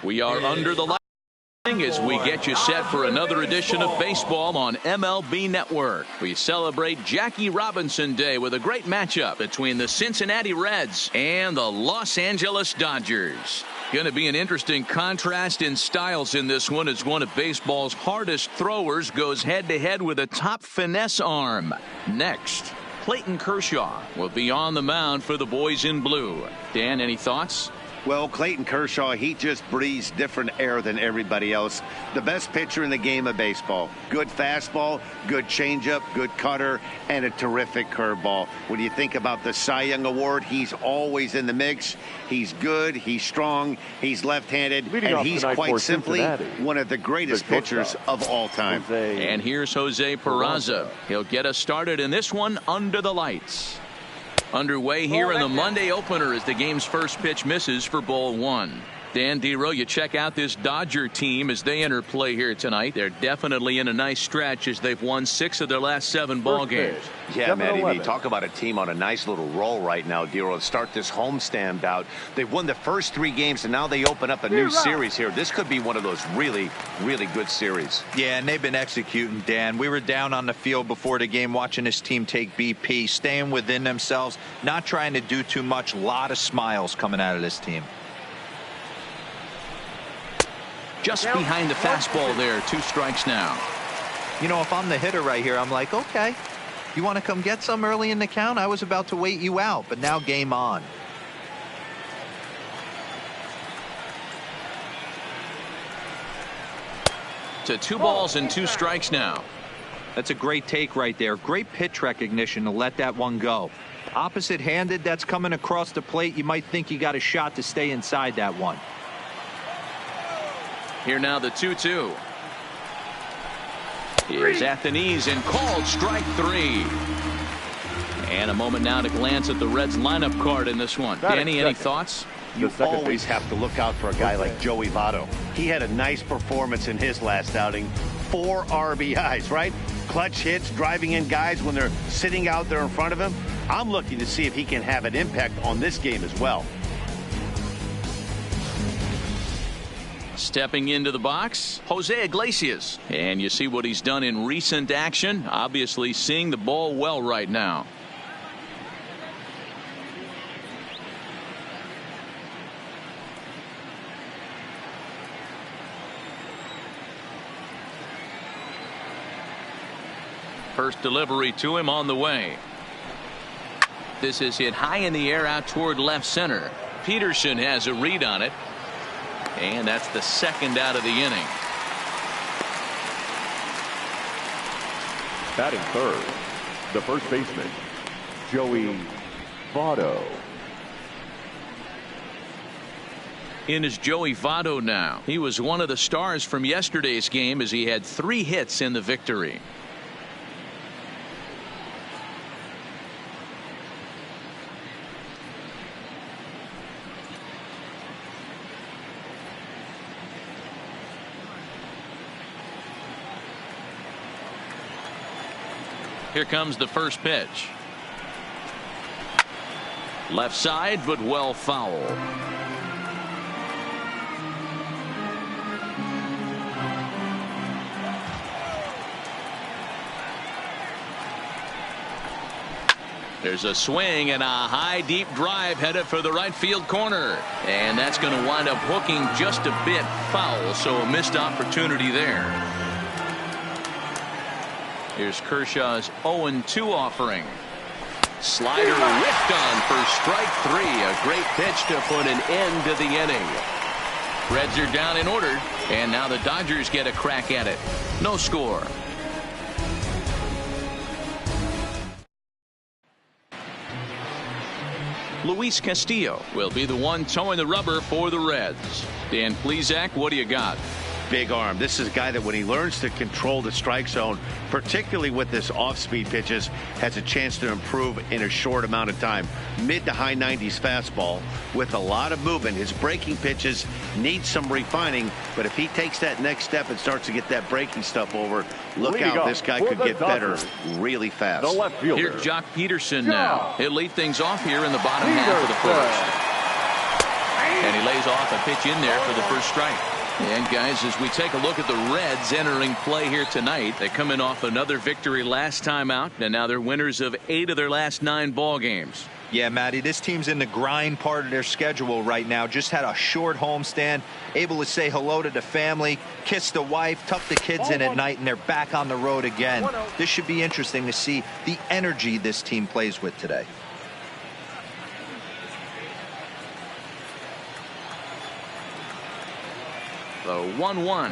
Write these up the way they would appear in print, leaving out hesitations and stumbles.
We are under the lighting as we get you set for another edition of baseball on MLB Network. We celebrate Jackie Robinson Day with a great matchup between the Cincinnati Reds and the Los Angeles Dodgers. Going to be an interesting contrast in styles in this one as one of baseball's hardest throwers goes head-to-head with a top finesse arm. Next, Clayton Kershaw will be on the mound for the boys in blue. Dan, any thoughts? Well, Clayton Kershaw, he just breathes different air than everybody else. The best pitcher in the game of baseball. Good fastball, good changeup, good cutter, and a terrific curveball. When you think about the Cy Young Award, he's always in the mix. He's good, he's strong, he's left-handed, and he's quite simply one of the greatest pitchers of all time. And here's Jose Peraza. He'll get us started in this one under the lights. Underway here in the Monday opener as the game's first pitch misses for ball one. Dan Dero, you check out this Dodger team as they enter play here tonight. They're definitely in a nice stretch as they've won 6 of their last 7 ball games. Yeah, Matty, we talk about a team on a nice little roll right now, Dero. To start this homestand out, they've won the first 3 games, and now they open up a new series here. This could be one of those really, really good series. Yeah, and they've been executing, Dan. We were down on the field before the game watching this team take BP, staying within themselves, not trying to do too much. A lot of smiles coming out of this team. Just behind the fastball there. 2 strikes now. You know, if I'm the hitter right here, I'm like, okay, you want to come get some early in the count? I was about to wait you out, but now game on. To 2 balls and 2 strikes now. That's a great take right there. Great pitch recognition to let that one go. Opposite handed, that's coming across the plate. You might think you got a shot to stay inside that one. Here now the 2-2. Here's at the knees and called strike 3. And a moment now to glance at the Reds lineup card in this one. Danny, any thoughts? You always have to look out for a guy like Joey Votto. He had a nice performance in his last outing. 4 RBIs, right? Clutch hits, driving in guys when they're sitting out there in front of him. I'm looking to see if he can have an impact on this game as well. Stepping into the box, Jose Iglesias. And you see what he's done in recent action. Obviously seeing the ball well right now. First delivery to him on the way. This is hit high in the air out toward left center. Peterson has a read on it. And that's the 2nd out of the inning. Batting third, the first baseman, Joey Votto. In is Joey Votto now. He was one of the stars from yesterday's game as he had 3 hits in the victory. Here comes the first pitch. Left side, but well foul. There's a swing and a high deep drive headed for the right field corner. And that's going to wind up hooking just a bit foul, so a missed opportunity there. Here's Kershaw's 0-2 offering. Slider whiffed on for strike 3. A great pitch to put an end to the inning. Reds are down in order, and now the Dodgers get a crack at it. No score. Luis Castillo will be the one towing the rubber for the Reds. Dan Plesac, what do you got? Big arm. This is a guy that when he learns to control the strike zone, particularly with this off-speed pitches, has a chance to improve in a short amount of time. Mid to high 90s fastball with a lot of movement. His breaking pitches need some refining, but if he takes that next step and starts to get that breaking stuff over, look out, this guy could get better really fast. Here's Jock Peterson now. He'll lead things off here in the bottom half of the first. And he lays off a pitch in there for the first strike. And guys, as we take a look at the Reds entering play here tonight, they come in off another victory last time out, and now they're winners of 8 of their last 9 ball games. Yeah, Matty, this team's in the grind part of their schedule right now. Just had a short homestand, able to say hello to the family, kiss the wife, tuck the kids in at night, and they're back on the road again. This should be interesting to see the energy this team plays with today. The 1-1.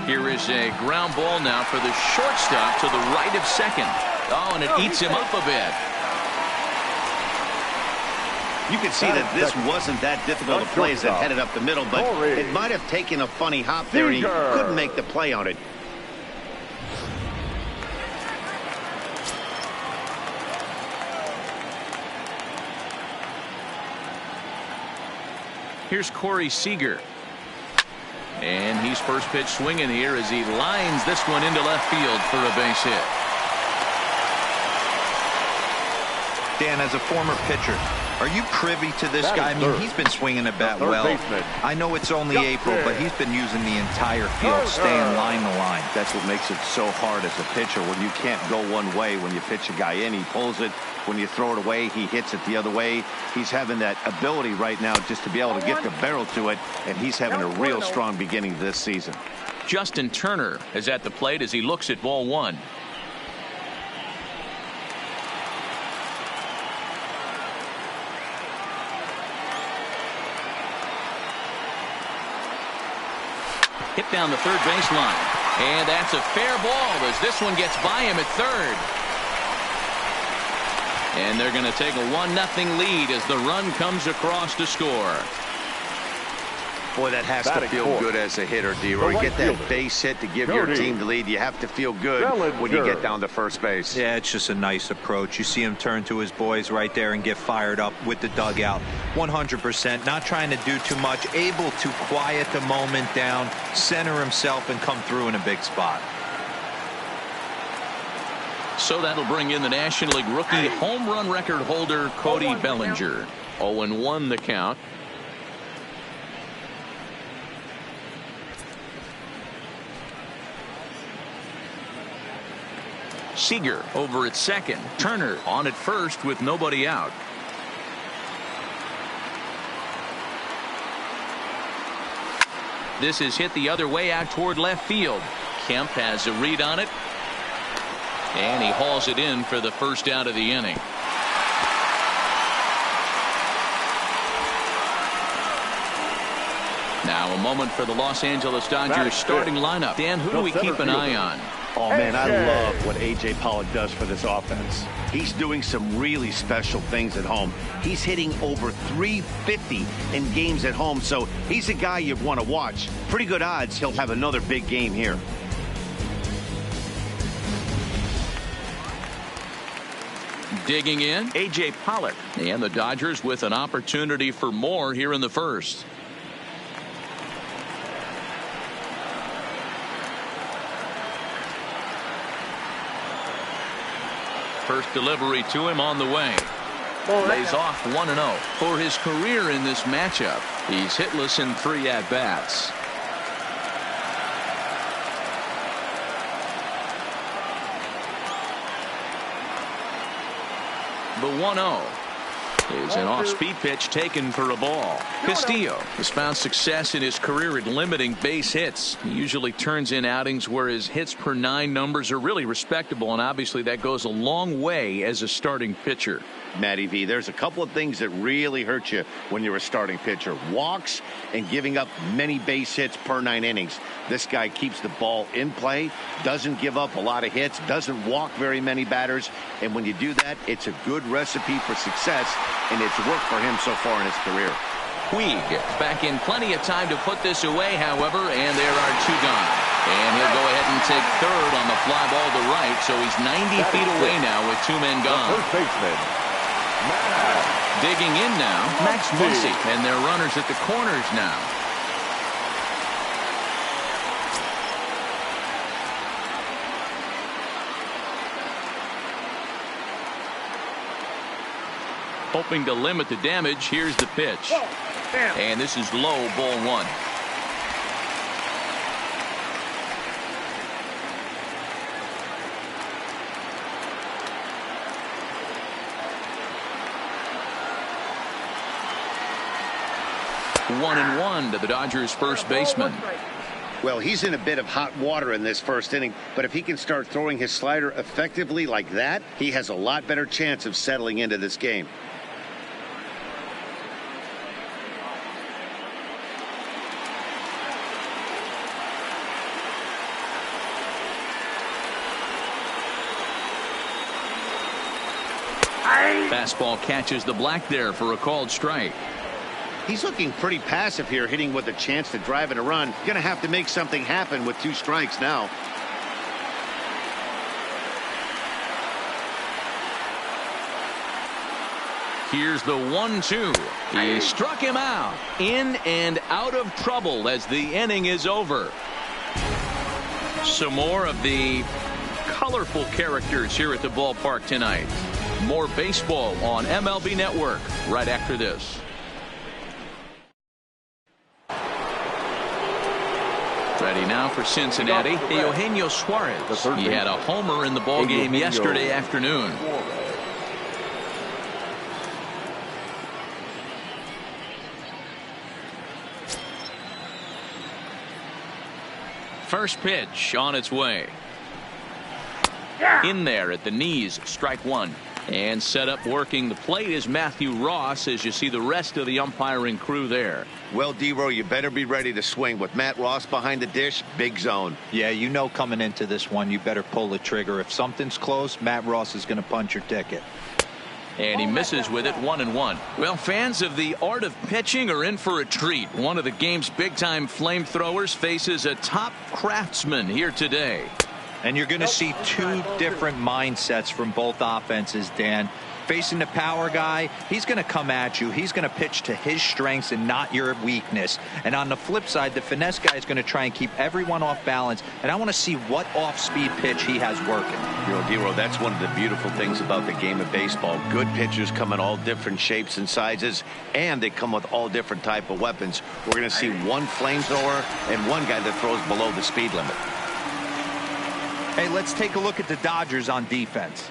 Here is a ground ball now for the shortstop to the right of second. Oh, and it eats him up a bit. You can see that this wasn't that difficult a play as it headed up the middle, but it might have taken a funny hop there, and he couldn't make the play on it. Here's Corey Seager. And he's first pitch swinging here as he lines this one into left field for a base hit. Dan, as a former pitcher, are you privy to this guy? I mean, he's been swinging the bat well. I know it's only April, but he's been using the entire field, staying line to line. That's what makes it so hard as a pitcher when you can't go one way. When you pitch a guy in, he pulls it. When you throw it away, he hits it the other way. He's having that ability right now just to be able to get the barrel to it, and he's having a real strong beginning this season. Justin Turner is at the plate as he looks at ball 1. Hit down the third baseline. And that's a fair ball as this one gets by him at third. And they're going to take a 1-0 lead as the run comes across to score. Boy, that has to feel good as a hitter, D-Roy. You get that base hit to give your team the lead. You have to feel good when you get down to first base. Yeah, it's just a nice approach. You see him turn to his boys right there and get fired up with the dugout. 100%, not trying to do too much, able to quiet the moment down, center himself, and come through in a big spot. So that'll bring in the National League rookie home run record holder Cody Bellinger. 0-1 the count. Seager over at second. Turner on at first with nobody out. This is hit the other way out toward left field. Kemp has a read on it. And he hauls it in for the first out of the inning. Now a moment for the Los Angeles Dodgers starting lineup. Dan, who do we keep an eye on? Oh, man, I love what A.J. Pollock does for this offense. He's doing some really special things at home. He's hitting over 350 in games at home, so he's a guy you want to watch. Pretty good odds he'll have another big game here. Digging in, A.J. Pollock. And the Dodgers with an opportunity for more here in the first. First delivery to him on the way. Lays off 1-0. For his career in this matchup, he's hitless in 3 at-bats. The 1-0 is an off-speed pitch taken for a ball. Castillo has found success in his career at limiting base hits. He usually turns in outings where his hits per 9 numbers are really respectable, and obviously that goes a long way as a starting pitcher. Matty V, there's a couple of things that really hurt you when you're a starting pitcher. Walks and giving up many base hits per 9 innings. This guy keeps the ball in play, doesn't give up a lot of hits, doesn't walk very many batters, and when you do that, it's a good recipe for success, and it's worked for him so far in his career. Puig back in plenty of time to put this away, however, and there are 2 gone. And he'll go ahead and take third on the fly ball to right, so he's 90 feet away now with 2 men gone. First baseman, Digging in now, Max Muncy, and their runners at the corners now. Hoping to limit the damage, here's the pitch. And this is low, ball one. One and one to the Dodgers first baseman. Well, he's in a bit of hot water in this first inning, but if he can start throwing his slider effectively like that, he has a lot better chance of settling into this game. Fastball catches the black there for a called strike. He's looking pretty passive here, hitting with a chance to drive in a run. Going to have to make something happen with 2 strikes now. Here's the 1-2. He struck him out. In and out of trouble as the inning is over. Some more of the colorful characters here at the ballpark tonight. More baseball on MLB Network right after this. Ready now for Cincinnati, Eugenio Suarez. He had a homer in the ballgame yesterday afternoon. First pitch on its way. In there at the knees, strike one. And set up working the plate is Matthew Ross as you see the rest of the umpiring crew there. Well, D-Row, you better be ready to swing. With Matt Ross behind the dish, big zone. Yeah, you know coming into this one, you better pull the trigger. If something's close, Matt Ross is going to punch your ticket. And he misses with it, 1-1. Well, fans of the art of pitching are in for a treat. One of the game's big-time flamethrowers faces a top craftsman here today. And you're going to see 2 different mindsets from both offenses, Dan. Facing the power guy, he's going to come at you. He's going to pitch to his strengths and not your weakness. And on the flip side, the finesse guy is going to try and keep everyone off balance. And I want to see what off-speed pitch he has working. You know, D-Row, that's one of the beautiful things about the game of baseball. Good pitchers come in all different shapes and sizes, and they come with all different type of weapons. We're going to see one flamethrower and one guy that throws below the speed limit. Hey, let's take a look at the Dodgers on defense.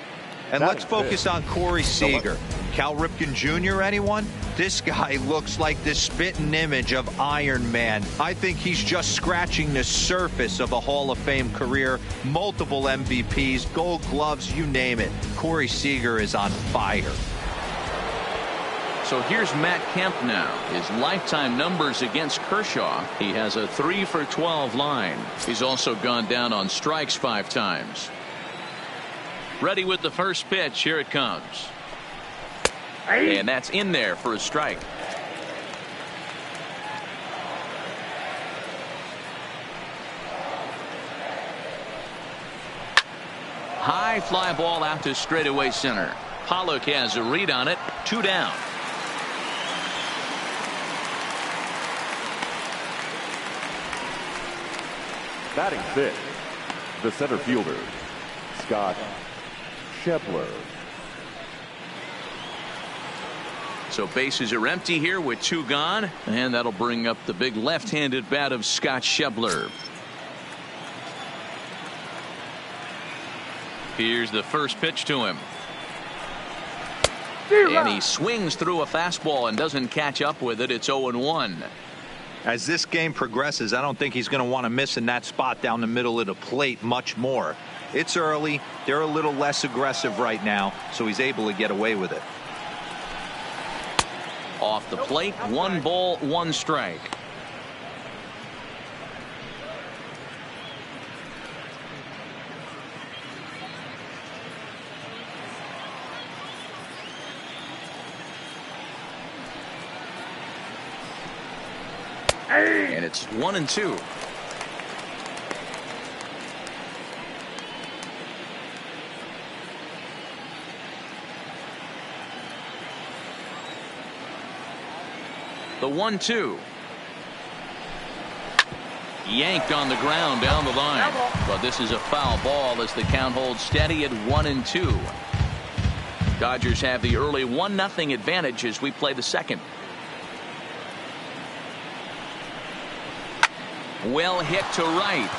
And let's focus on Corey Seager. Cal Ripken Jr., anyone? This guy looks like the spitting image of Iron Man. I think he's just scratching the surface of a Hall of Fame career. Multiple MVPs, Gold Gloves, you name it. Corey Seager is on fire. So here's Matt Kemp now. His lifetime numbers against Kershaw. He has a 3-for-12 line. He's also gone down on strikes 5 times. Ready with the first pitch. Here it comes. And that's in there for a strike. High fly ball out to straightaway center. Pollock has a read on it. 2 down. Batting 6th, the center fielder, Scott Shepler. So bases are empty here with 2 gone, and that'll bring up the big left-handed bat of Scott Shepler. Here's the first pitch to him. And he swings through a fastball and doesn't catch up with it. It's 0-1. As this game progresses, I don't think he's going to want to miss in that spot down the middle of the plate much more. It's early. They're a little less aggressive right now, so he's able to get away with it. Off the plate, 1 ball, 1 strike. And it's 1-2. The 1-2. Yanked on the ground down the line. But this is a foul ball as the count holds steady at 1-2. Dodgers have the early 1-0 advantage as we play the second. Well hit to right,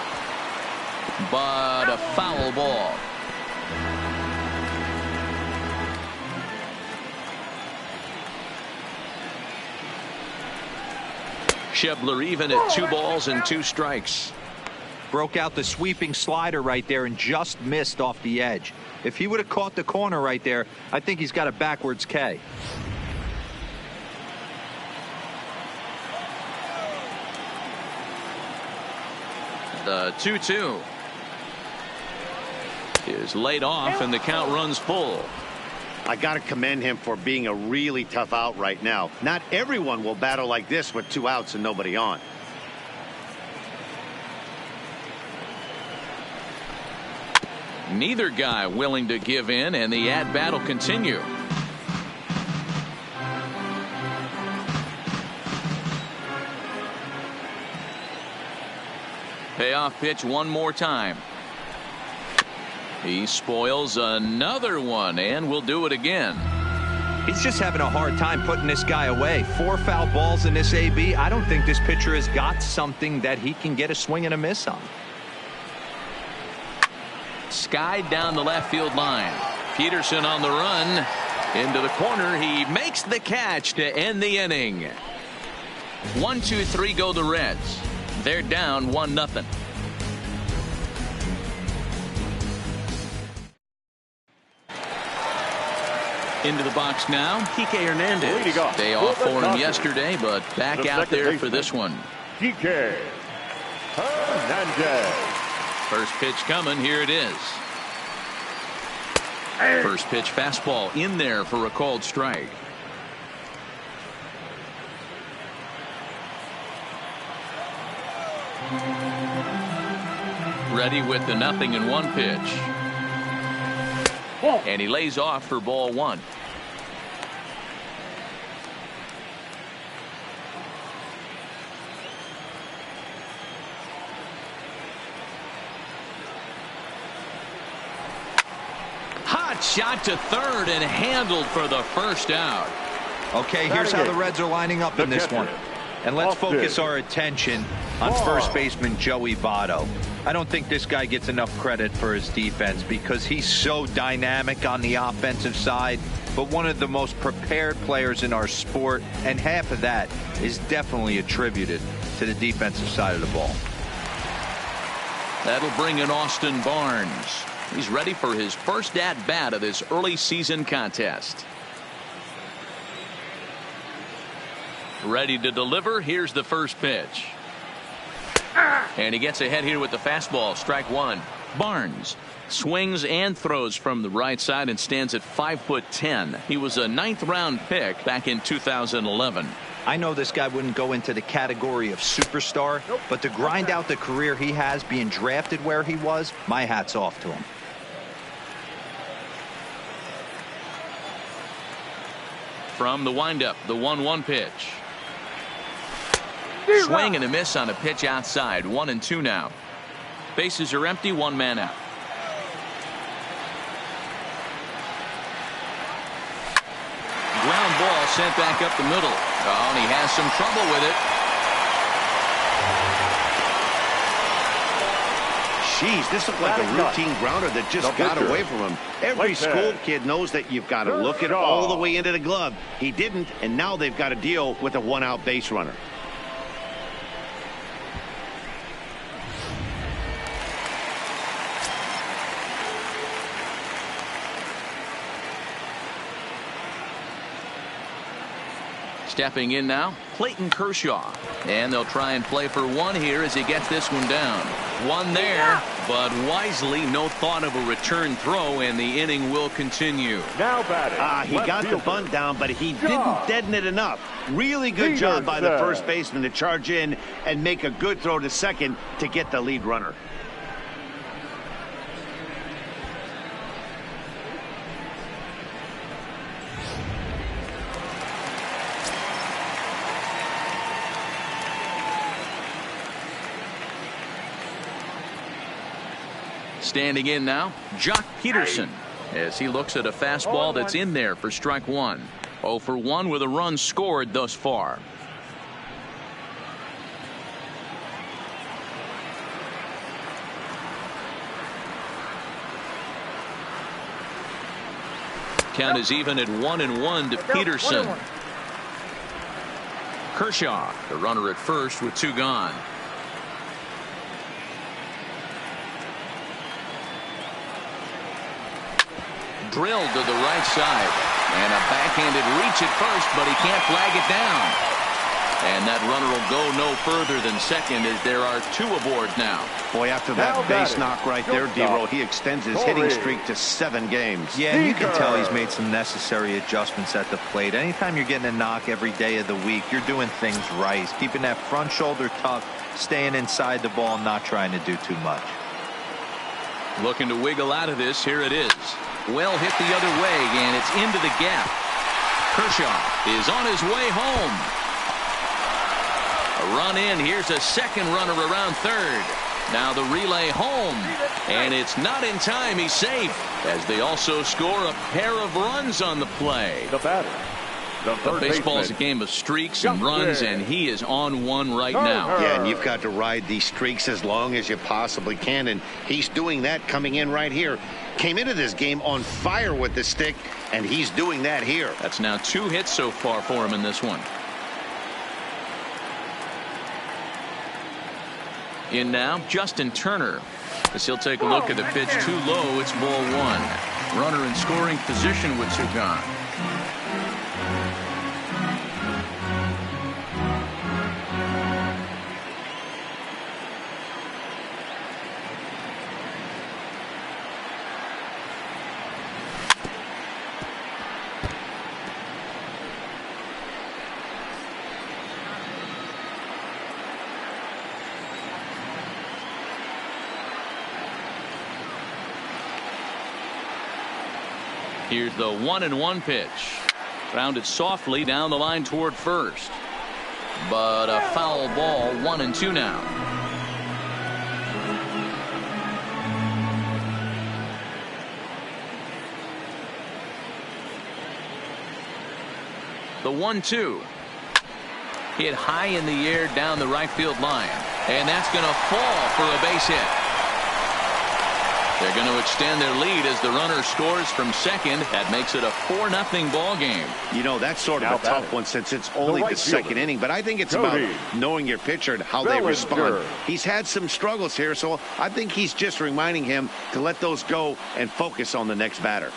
but a foul ball. Shebler even at 2 balls and 2 strikes. Broke out the sweeping slider right there and just missed off the edge. If he would have caught the corner right there, I think he's got a backwards K. The 2-2 is laid off and the count runs full. I got to commend him for being a really tough out right now. Not everyone will battle like this with 2 outs and nobody on. Neither guy willing to give in, and the at-bat will continue. Payoff pitch one more time. He spoils another one and will do it again. He's just having a hard time putting this guy away. 4 foul balls in this AB. I don't think this pitcher has got something that he can get a swing and a miss on. Skied down the left field line. Peterson on the run into the corner. He makes the catch to end the inning. 1-2-3 go the Reds. They're down 1-0. Into the box now, Kike Hernandez. Day off for him yesterday, but back out there for this one. Kike Hernandez. First pitch coming. Here it is. First pitch fastball in there for a called strike. Ready with the 0-1 pitch. And he lays off for ball 1. Hot shot to third and handled for the first out. Okay, here's how the Reds are lining up in this one. And let's focus our attention on first baseman Joey Votto. I don't think this guy gets enough credit for his defense because he's so dynamic on the offensive side, but one of the most prepared players in our sport, and half of that is definitely attributed to the defensive side of the ball. That'll bring in Austin Barnes. He's ready for his first at-bat of this early season contest. Ready to deliver. Here's the first pitch. And he gets ahead here with the fastball. Strike 1. Barnes swings and throws from the right side and stands at 5'10". He was a 9th round pick back in 2011. I know this guy wouldn't go into the category of superstar, but to grind out the career he has being drafted where he was, my hat's off to him. From the windup, the 1-1 pitch. Swing and a miss on a pitch outside. 1-2 now. Bases are empty. 1 man out. Ground ball sent back up the middle. Oh, and he has some trouble with it. Jeez, this looked like a routine grounder that just got away from him. Every school kid knows that you've got to look it all the way into the glove. He didn't, and now they've got to deal with a 1-out base runner. Stepping in now, Clayton Kershaw. And they'll try and play for 1 here as he gets this one down. 1 there, but wisely no thought of a return throw, and the inning will continue. Now batting. He got the bunt down, but he didn't deaden it enough. Really good job by the first baseman to charge in and make a good throw to second to get the lead runner. Standing in now, Jock Peterson. as he looks at a fastball that's in there for strike one. 0 for 1 with a run scored thus far. Count is even at 1-1 to Peterson. Kershaw, the runner at first with 2 gone. Drilled to the right side, and a backhanded reach at first, but he can't flag it down. And that runner will go no further than second, as there are 2 aboard now. Boy, after that base knock right there, D-Roll, he extends his hitting streak to 7 games. Yeah, and you can tell he's made some necessary adjustments at the plate. Anytime you're getting a knock every day of the week, you're doing things right. He's keeping that front shoulder tucked, staying inside the ball, not trying to do too much. Looking to wiggle out of this. Here it is. Well hit the other way, and it's into the gap. Kershaw is on his way home. A run in. Here's a second runner around third. Now the relay home, and it's not in time. He's safe, as they also score a pair of runs on the play. The batter, the baseball's a game of streaks and runs, and he is on one right now. Yeah, and you've got to ride these streaks as long as you possibly can, and he's doing that coming in right here. Came into this game on fire with the stick, and he's doing that here. That's now 2 hits so far for him in this one. In now, Justin Turner, as he'll take a look at the pitch. Too low. It's ball 1. Runner in scoring position with 2 gone. Here's the 1-1 pitch. Grounded softly down the line toward first. But a foul ball. 1-2 now. The 1-2. Hit high in the air down the right field line. And that's going to fall for a base hit. They're going to extend their lead as the runner scores from second. That makes it a 4-0 ball game. You know, that's sort of a tough one since it's only the second inning, but I think it's about knowing your pitcher and how they respond. He's had some struggles here, so I think he's just reminding him to let those go and focus on the next batter.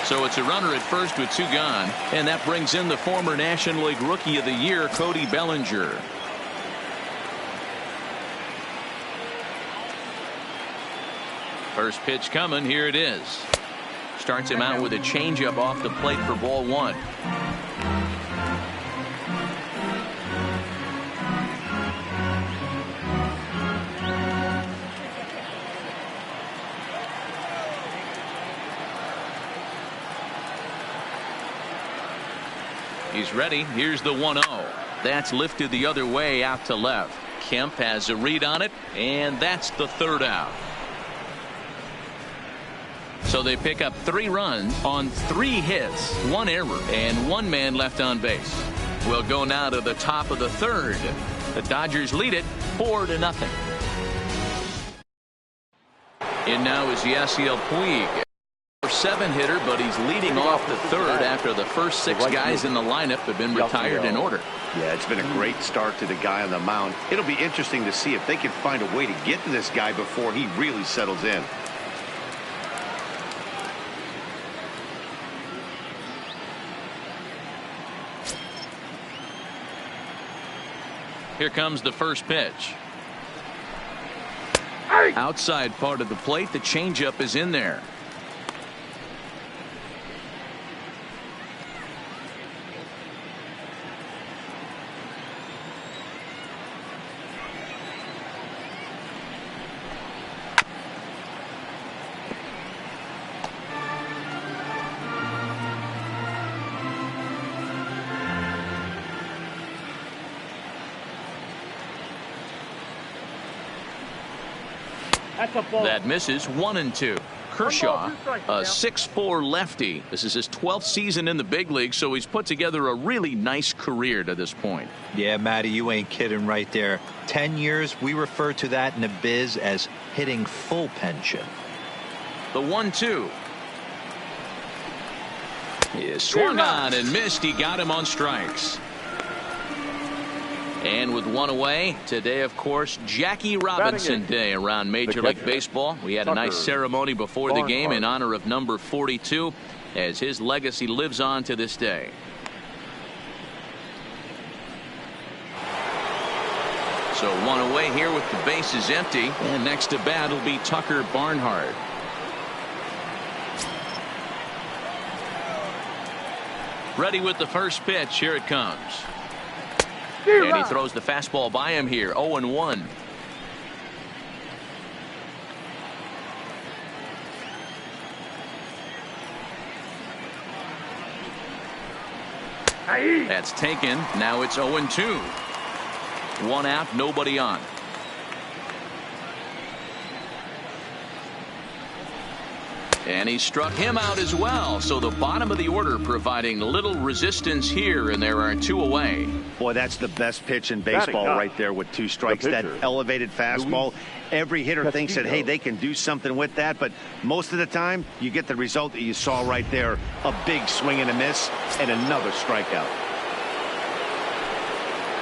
So it's a runner at first with 2 gone, and that brings in the former National League Rookie of the Year, Cody Bellinger. First pitch coming. Here it is. Starts him out with a changeup off the plate for ball 1. He's ready. Here's the 1-0. That's lifted the other way out to left. Kemp has a read on it, and that's the 3rd out. So they pick up 3 runs on 3 hits, 1 error, and 1 man left on base. We'll go now to the top of the 3rd. The Dodgers lead it 4-0. In now is Yasiel Puig. 7 hitter, but he's leading off the 3rd after the first 6 guys in the lineup have been retired in order. Yeah, it's been a great start to the guy on the mound. It'll be interesting to see if they can find a way to get to this guy before he really settles in. Here comes the first pitch. Outside part of the plate. The changeup is in there. That misses 1-2. Kershaw, a 6'4" lefty. This is his 12th season in the big league, so he's put together a really nice career to this point. Yeah, Matty, you ain't kidding right there. 10 years, we refer to that in the biz as hitting full pension. The 1-2 is swung on and missed. He got him on strikes. And with one away, today, of course, Jackie Robinson Day around Major League Baseball. We had a nice ceremony before the game in honor of number 42 as his legacy lives on to this day. So one away here with the bases empty. And next to bat will be Tucker Barnhart. Ready with the first pitch. Here it comes. And he throws the fastball by him here. 0-1. That's taken. Now it's 0-2. One out, nobody on. And he struck him out as well. So the bottom of the order providing little resistance here, and there are two away. Boy, that's the best pitch in baseball right there with two strikes. That elevated fastball. Every hitter thinks that, hey, they can do something with that. But most of the time, you get the result that you saw right there. A big swing and a miss and another strikeout.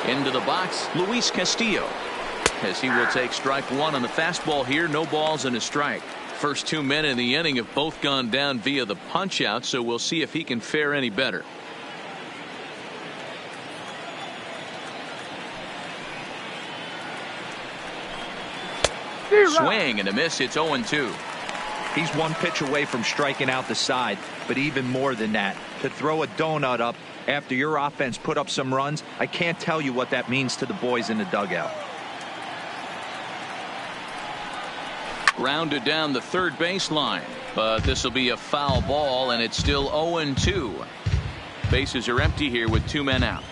Into the box, Luis Castillo, as he will take strike one on the fastball here. No balls and a strike. First two men in the inning have both gone down via the punch out, so we'll see if he can fare any better. Swing and a miss. It's 0-2. He's one pitch away from striking out the side, but even more than that, to throw a donut up after your offense put up some runs, I can't tell you what that means to the boys in the dugout. Grounded down the third baseline, but this will be a foul ball, and it's still 0-2. Bases are empty here with two men out.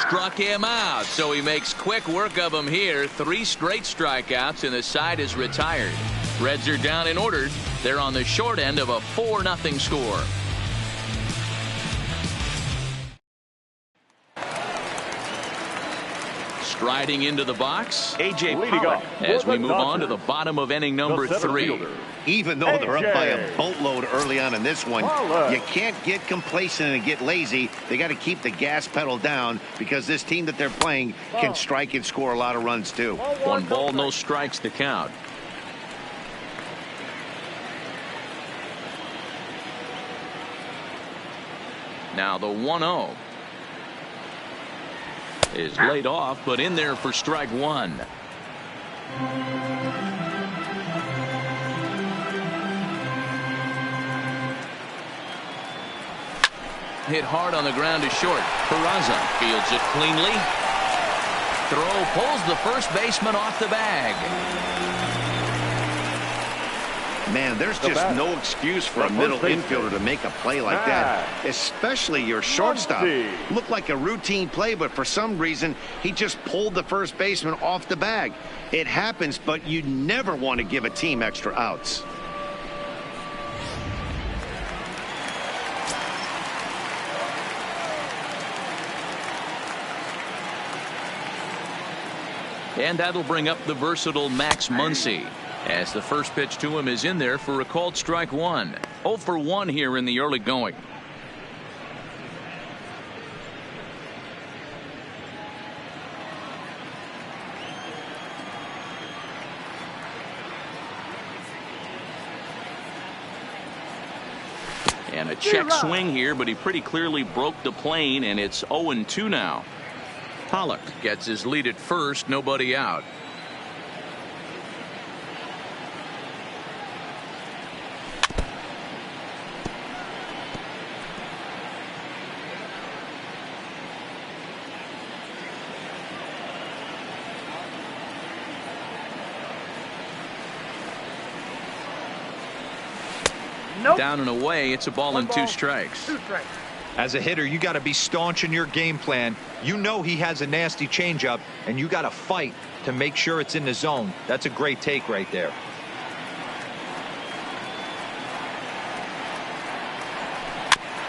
Struck him out, so he makes quick work of him here. 3 straight strikeouts, and the side is retired. Reds are down and ordered. They're on the short end of a 4-0 score. Striding into the box, A.J. Pollock, as we move on to the bottom of inning number 3. Even though they're up by a boatload early on in this one, you can't get complacent and get lazy. They got to keep the gas pedal down because this team that they're playing can strike and score a lot of runs too. 1 ball, no strikes to count. Now the 1-0 is laid off, but in there for strike one. Hit hard on the ground to short. Peraza fields it cleanly. Throw pulls the first baseman off the bag. Man, there's just no excuse for a middle infielder to make a play like that, especially your shortstop. Looked like a routine play, but for some reason, he just pulled the first baseman off the bag. It happens, but you never want to give a team extra outs. And that'll bring up the versatile Max Muncy, as the first pitch to him is in there for a called strike one. 0 for 1 here in the early going. And a check swing here, but he pretty clearly broke the plane, and it's 0-2 now. Pollock gets his lead at first, nobody out. Down and away, it's a ball and 2 strikes. As a hitter, you got to be staunch in your game plan. You know he has a nasty changeup, and you got to fight to make sure it's in the zone. That's a great take right there.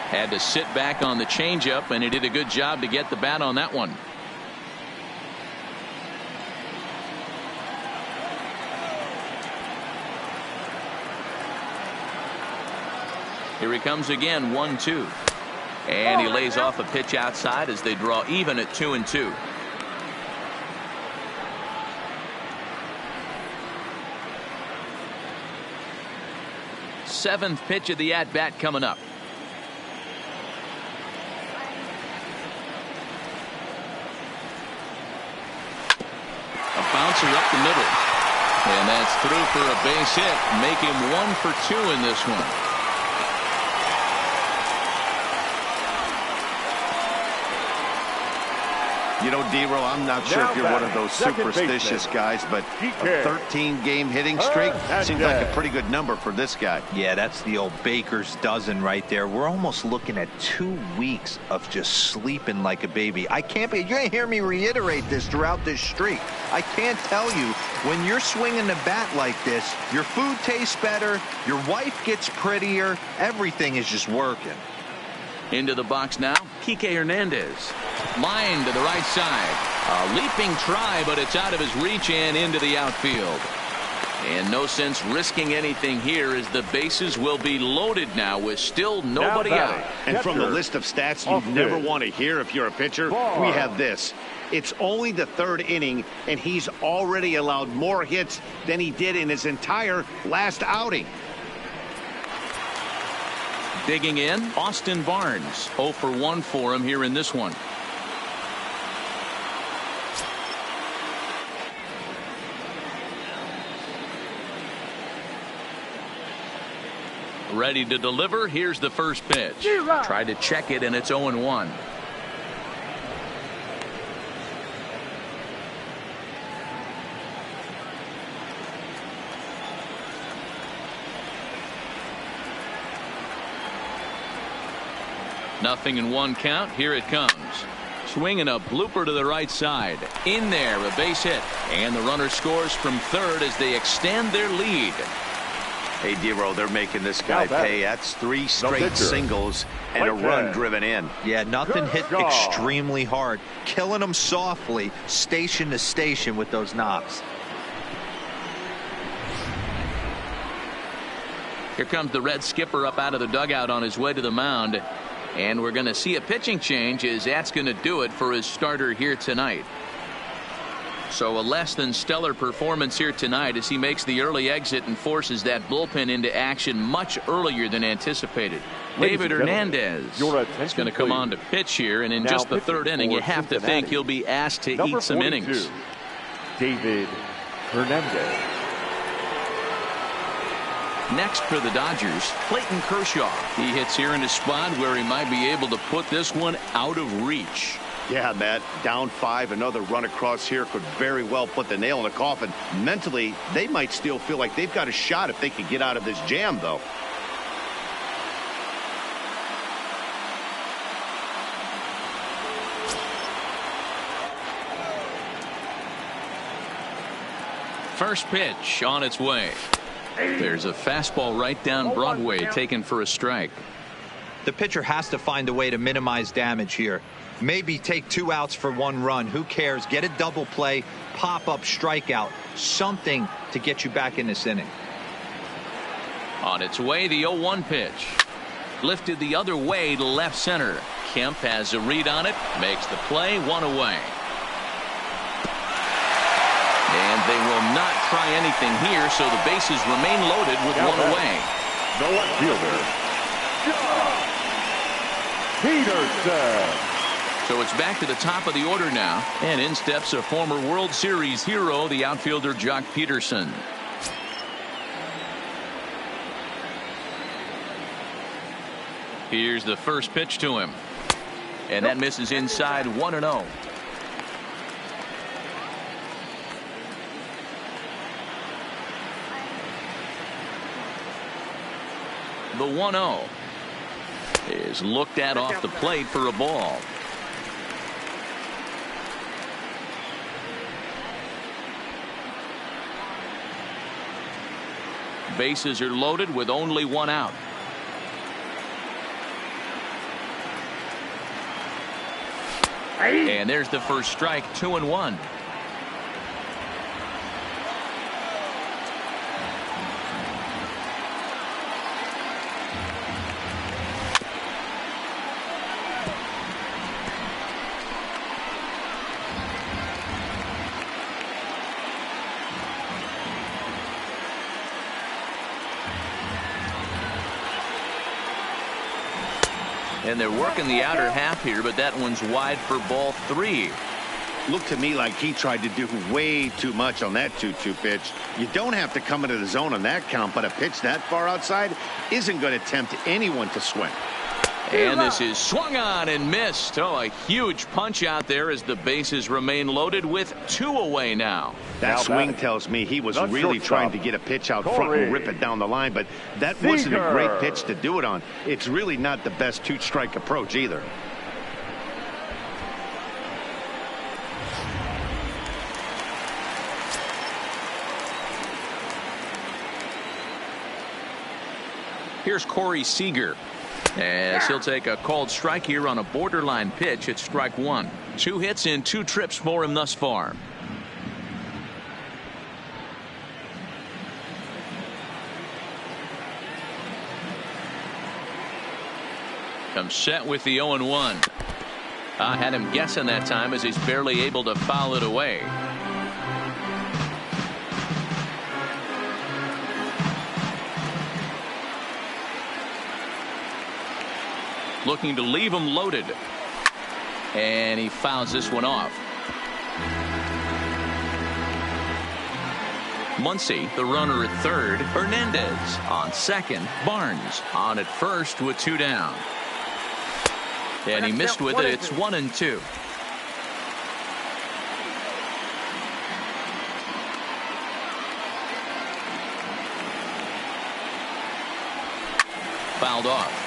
Had to sit back on the changeup, and he did a good job to get the bat on that one. Here he comes again, 1-2. And he lays off a pitch outside as they draw even at 2-2. Seventh pitch of the at-bat coming up. A bouncer up the middle. And that's through for a base hit. Make him 1 for 2 in this one. You know, D-Roll, I'm not sure if you're one of those superstitious guys, but a 13-game hitting streak seems like a pretty good number for this guy. Yeah, that's the old baker's dozen right there. We're almost looking at 2 weeks of just sleeping like a baby. I can't be. You're going to hear me reiterate this throughout this streak. I can't tell you, when you're swinging the bat like this, your food tastes better, your wife gets prettier, everything is just working. Into the box now, Kike Hernandez. Line to the right side. A leaping try, but it's out of his reach and into the outfield. And no sense risking anything here as the bases will be loaded now with still nobody out. And from the list of stats you never want to hear if you're a pitcher, we have this. It's only the 3rd inning, and he's already allowed more hits than he did in his entire last outing. Digging in, Austin Barnes. 0 for 1 for him here in this one. Ready to deliver. Here's the first pitch. Tried to check it, and it's 0-1. Nothing in 1 count. Here it comes. Swinging a blooper to the right side. In there, a base hit. And the runner scores from 3rd as they extend their lead. Hey, D-Roll, they're making this guy pay. That's 3 straight singles and a run driven in. Yeah, nothing hit extremely hard. Killing them softly, station to station with those knocks. Here comes the Red skipper up out of the dugout on his way to the mound. And we're going to see a pitching change as that's going to do it for his starter here tonight. So a less than stellar performance here tonight as he makes the early exit and forces that bullpen into action much earlier than anticipated. David Hernandez is going to come on to pitch here, and in just the 3rd inning you have to think he'll be asked to eat some innings. David Hernandez. Next for the Dodgers, Clayton Kershaw. He hits here in a spot where he might be able to put this one out of reach. Yeah, Matt, down 5, another run across here could very well put the nail in the coffin. Mentally, they might still feel like they've got a shot if they could get out of this jam, though. First pitch on its way. There's a fastball right down Broadway taken for a strike. The pitcher has to find a way to minimize damage here. Maybe take 2 outs for 1 run. Who cares? Get a double play, pop up, strikeout, something to get you back in this inning. On its way, the 0-1 pitch. Lifted the other way to left center. Kemp has a read on it, makes the play, 1 away. And they will not try anything here, so the bases remain loaded with 1 away. The left fielder, Peterson. So it's back to the top of the order now, and in steps a former World Series hero, the outfielder Jock Peterson. Here's the first pitch to him, and that misses inside, 1-0. The 1-0. is looked at off the plate for a ball. Bases are loaded with only one out. And there's the first strike, 2-1. And they're working the outer half here, but that one's wide for ball 3. Looked to me like he tried to do way too much on that 2-2 pitch. You don't have to come into the zone on that count, but a pitch that far outside isn't going to tempt anyone to swing. And this is swung on and missed. Oh, a huge punch out there as the bases remain loaded with 2 away now. That swing tells me he was really trying to get a pitch out front and rip it down the line, but that wasn't a great pitch to do it on. It's really not the best 2-strike approach either. Here's Corey Seager, as he'll take a called strike here on a borderline pitch at strike 1. 2 hits in 2 trips for him thus far. Comes set with the 0-1. I had him guessing that time as he's barely able to foul it away. Looking to leave him loaded. And he fouls this one off. Muncy, the runner at third. Hernandez on second. Barnes on at first with 2 down. And he missed with it. It's 1-2. Fouled off.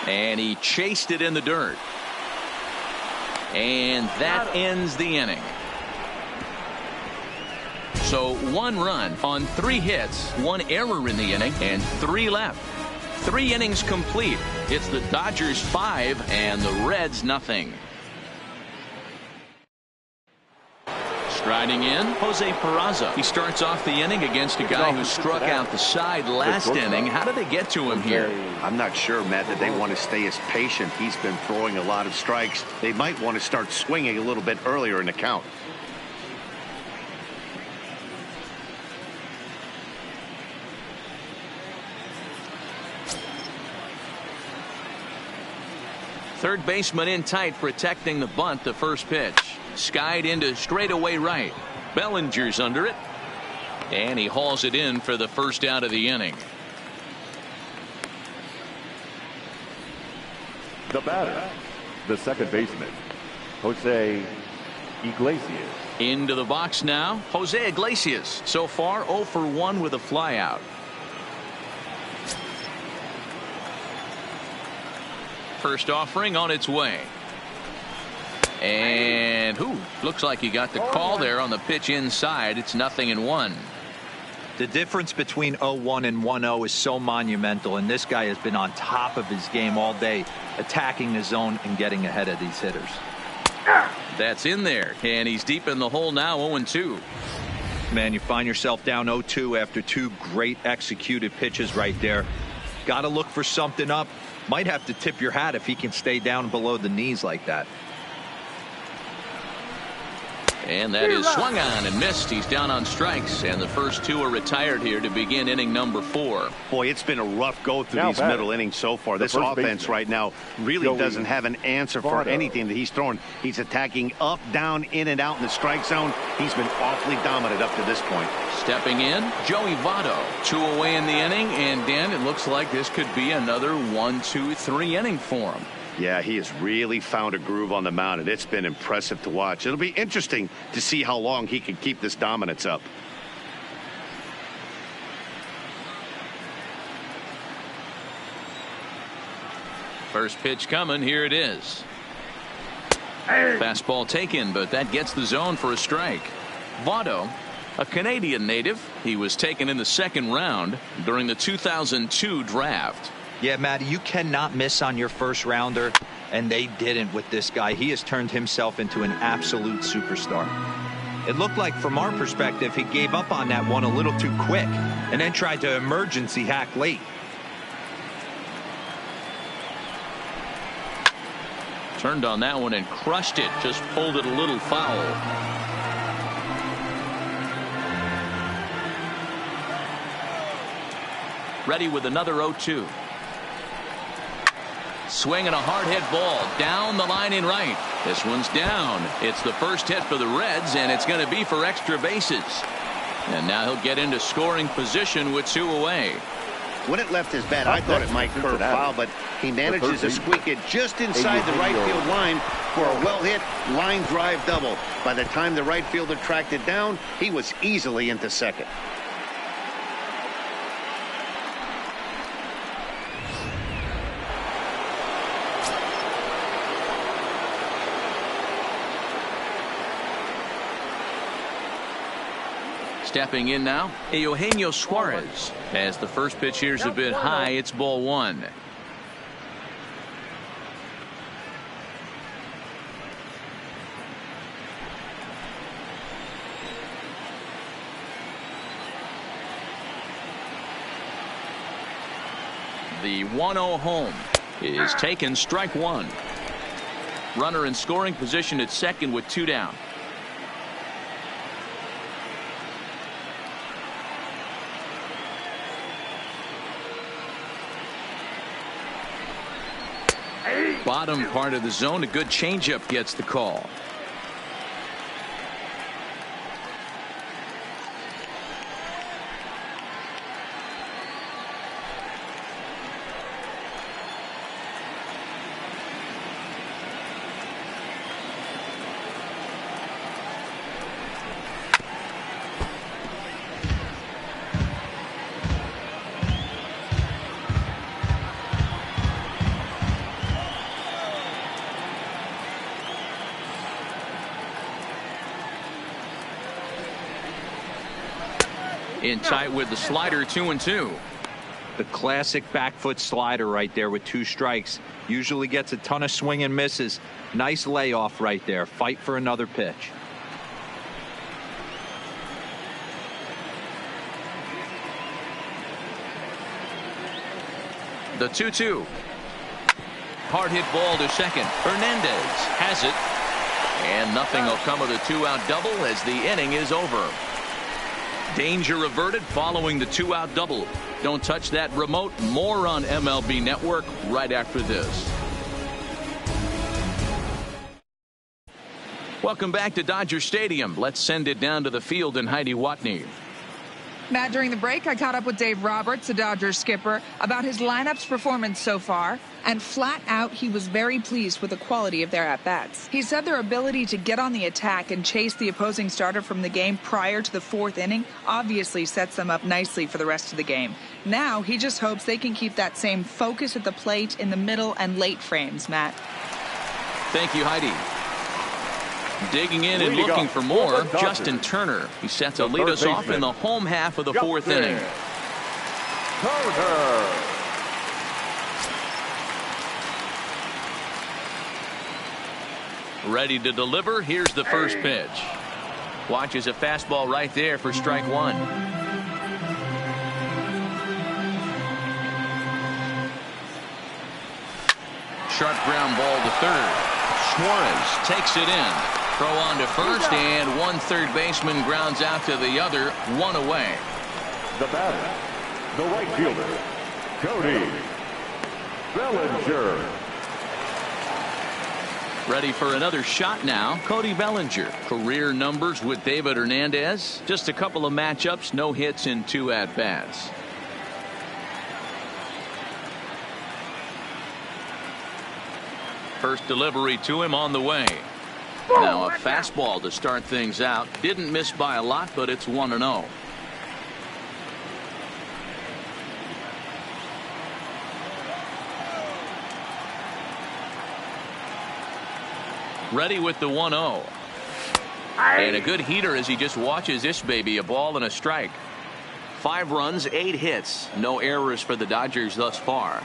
And he chased it in the dirt. And that ends the inning. So 1 run on 3 hits, 1 error in the inning, and 3 left. 3 innings complete. It's the Dodgers 5 and the Reds nothing. Striding in, Jose Peraza. He starts off the inning against a guy who struck out the side last inning. How did they get to him here? I'm not sure, Matt, that they want to stay as patient. He's been throwing a lot of strikes. They might want to start swinging a little bit earlier in the count. Third baseman in tight, protecting the bunt. The first pitch skied into straightaway right. Bellinger's under it, and he hauls it in for the first out of the inning. The batter, the second baseman, Jose Iglesias. Into the box now, Jose Iglesias. So far 0 for 1 with a flyout. First offering on its way. And looks like he got the call there on the pitch inside. It's 0-1. The difference between 0-1 and 1-0 is so monumental, and this guy has been on top of his game all day, attacking the zone and getting ahead of these hitters. That's in there, and he's deep in the hole now. 0-2. Man, you find yourself down 0-2 after 2 great executed pitches right there. Got to look for something up. Might have to tip your hat if he can stay down below the knees like that. And that is swung on and missed. He's down on strikes, and the first 2 are retired here to begin inning number 4. Boy, it's been a rough go through these middle innings so far. This offense right now really doesn't have an answer for anything that he's throwing. He's attacking up, down, in and out in the strike zone. He's been awfully dominant up to this point. Stepping in, Joey Votto. 2 away in the inning, and Dan, it looks like this could be another 1-2-3 inning for him. Yeah, he has really found a groove on the mound, and it's been impressive to watch. It'll be interesting to see how long he can keep this dominance up. First pitch coming. Here it is. Fastball taken, but that gets the zone for a strike. Votto, a Canadian native. He was taken in the second round during the 2002 draft. Yeah, Matty, you cannot miss on your first rounder, and they didn't with this guy. He has turned himself into an absolute superstar. It looked like, from our perspective, he gave up on that one a little too quick and then tried to emergency hack late. Turned on that one and crushed it. Just pulled it a little foul. Ready with another 0-2. Swinging a hard hit ball down the line in right. This one's down. It's the first hit for the Reds, and it's going to be for extra bases. And now he'll get into scoring position with 2 away. When it left his bat, I thought it might curve foul, but he manages to squeak it just inside the right field line for a well-hit line drive double. By the time the right fielder tracked it down, he was easily into second. Stepping in now, Eugenio Suarez. As the first pitch here's a bit high, it's ball 1. The 1-0 home is taken, strike 1. Runner in scoring position at second with 2 down. Bottom part of the zone, a good changeup gets the call. In tight with the slider, 2-2. The classic back foot slider right there with 2 strikes. Usually gets a ton of swing and misses. Nice layoff right there. Fight for another pitch. The 2-2. Hard hit ball to second. Hernandez has it. And nothing will come of the 2-out double as the inning is over. Danger averted following the 2-out double. Don't touch that remote. More on MLB Network right after this. Welcome back to Dodger Stadium. Let's send it down to the field and Heidi Watney. Matt, during the break, I caught up with Dave Roberts, the Dodgers skipper, about his lineup's performance so far. And flat out, he was very pleased with the quality of their at-bats. He said their ability to get on the attack and chase the opposing starter from the game prior to the 4th inning obviously sets them up nicely for the rest of the game. Now, he just hopes they can keep that same focus at the plate in the middle and late frames, Matt. Thank you, Heidi. Digging in and looking for more, Justin Turner. He sets to lead us off in the home half of the 4th inning. Turner. Ready to deliver. Here's the first pitch. Watches a fastball right there for strike 1. Sharp ground ball to third. Suarez takes it in. Throw on to first, and one third baseman grounds out to the other, 1 away. The batter, the right fielder, Cody Bellinger. Ready for another shot now, Cody Bellinger. Career numbers with David Hernandez. Just a couple of matchups, no hits in 2 at-bats. First delivery to him on the way. Now a fastball to start things out. Didn't miss by a lot, but it's 1-0. Ready with the 1-0. And a good heater as he just watches this baby. A ball and a strike. 5 runs, 8 hits. No errors for the Dodgers thus far.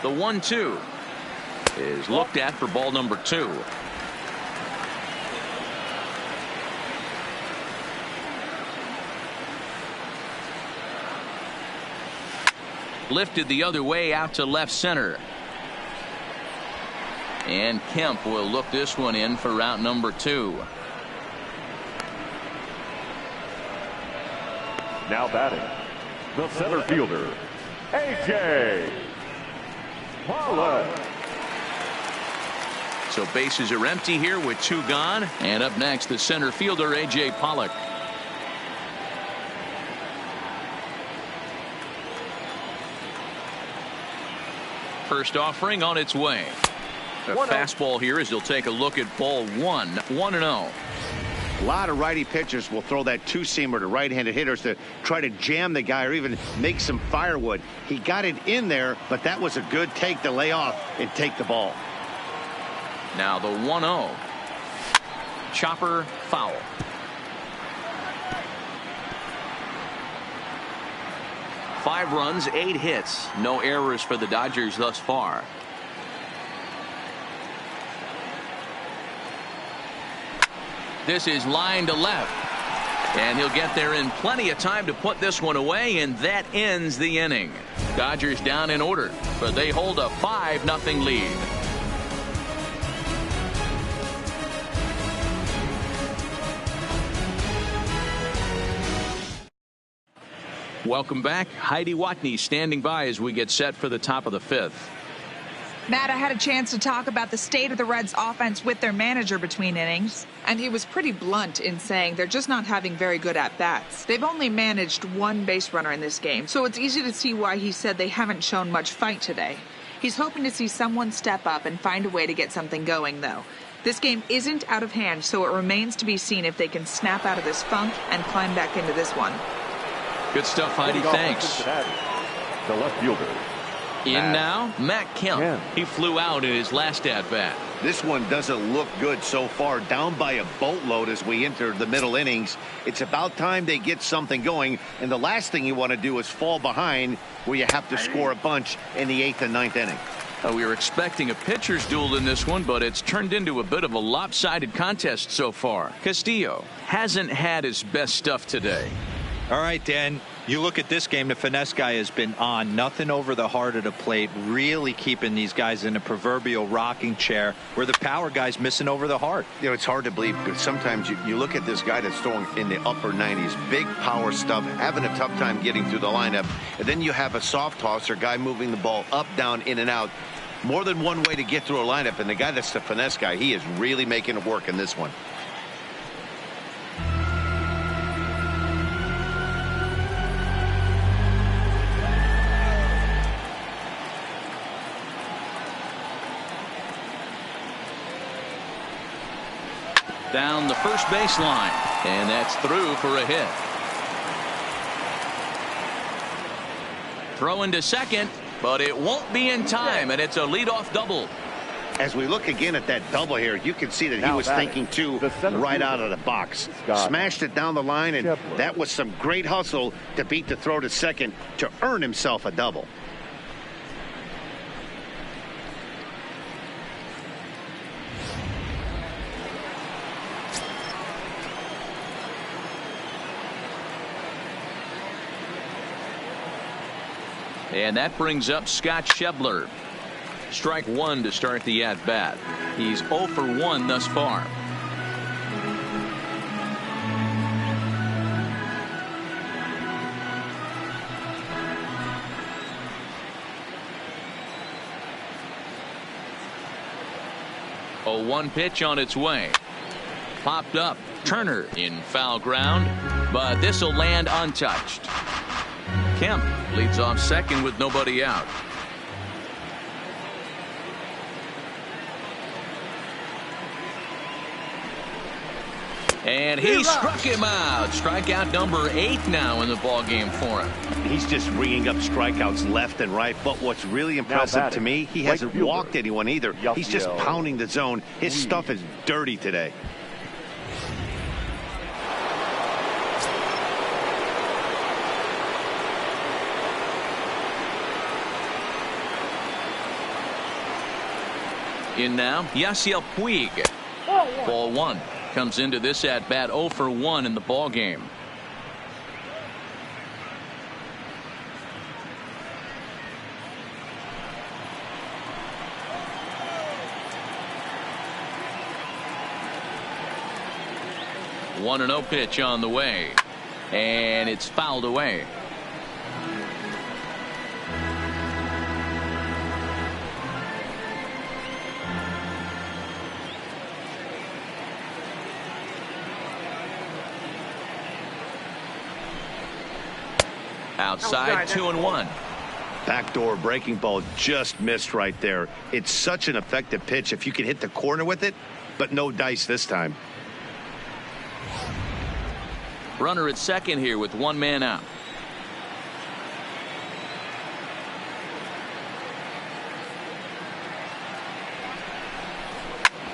The 1-2 is looked at for ball number 2. Lifted the other way out to left center. And Kemp will look this one in for route number 2. Now batting, the center fielder, A.J. Pollock. So bases are empty here with 2 gone. And up next, the center fielder, A.J. Pollock. First offering on its way. A fastball here as he'll take a look at ball 1. 1-0. A lot of righty pitchers will throw that two-seamer to right-handed hitters to try to jam the guy or even make some firewood. He got it in there, but that was a good take to lay off and take the ball. Now the 1-0. Chopper foul. Five runs, 8 hits. No errors for the Dodgers thus far. This is line to left. And he'll get there in plenty of time to put this one away, and that ends the inning. Dodgers down in order, but they hold a 5-0 lead. Welcome back. Heidi Watney standing by as we get set for the top of the 5th. Matt, I had a chance to talk about the state of the Reds offense with their manager between innings, and he was pretty blunt in saying they're just not having very good at-bats. They've only managed 1 base runner in this game, so it's easy to see why he said they haven't shown much fight today. He's hoping to see someone step up and find a way to get something going, though. This game isn't out of hand, so it remains to be seen if they can snap out of this funk and climb back into this one. Good stuff, Heidi. Thanks. Cincinnati, the left fielder. In now, Matt Kemp. He flew out in his last at-bat. This one doesn't look good so far. Down by a boatload as we enter the middle innings. It's about time they get something going, and the last thing you want to do is fall behind where you have to score a bunch in the 8th and 9th inning. We were expecting a pitcher's duel in this one, but it's turned into a bit of a lopsided contest so far. Castillo hasn't had his best stuff today. All right, Dan, you look at this game, the finesse guy has been on. Nothing over the heart of the plate, really keeping these guys in a proverbial rocking chair where the power guy's missing over the heart. You know, it's hard to believe, but sometimes you look at this guy that's throwing in the upper 90s, big power stuff, having a tough time getting through the lineup, and then you have a soft tosser guy moving the ball up, down, in and out. More than one way to get through a lineup, and the guy that's the finesse guy, he is really making it work in this one. Down the first base line, and that's through for a hit. Throw into second, but it won't be in time, and it's a leadoff double. As we look again at that double here, you can see that he was thinking too right out of the box. Smashed it down the line, and that was some great hustle to beat the throw to second to earn himself a double. And that brings up Scott Schebler. Strike 1 to start the at-bat. He's 0 for 1 thus far. 0-1 pitch on its way. Popped up. Turner in foul ground, but this will land untouched. Kemp leads off second with nobody out. And he struck him out. Strikeout number 8 now in the ball game for him. He's just ringing up strikeouts left and right. But what's really impressive to me, he hasn't walked anyone either. He's just pounding the zone. His stuff is dirty today. In now, Yasiel Puig. Ball 1. Comes into this at bat 0 for 1 in the ball game. One 1-0 pitch on the way, and it's fouled away. Outside, 2-1. Backdoor breaking ball just missed right there. It's such an effective pitch if you can hit the corner with it, but no dice this time. Runner at second here with 1 man out.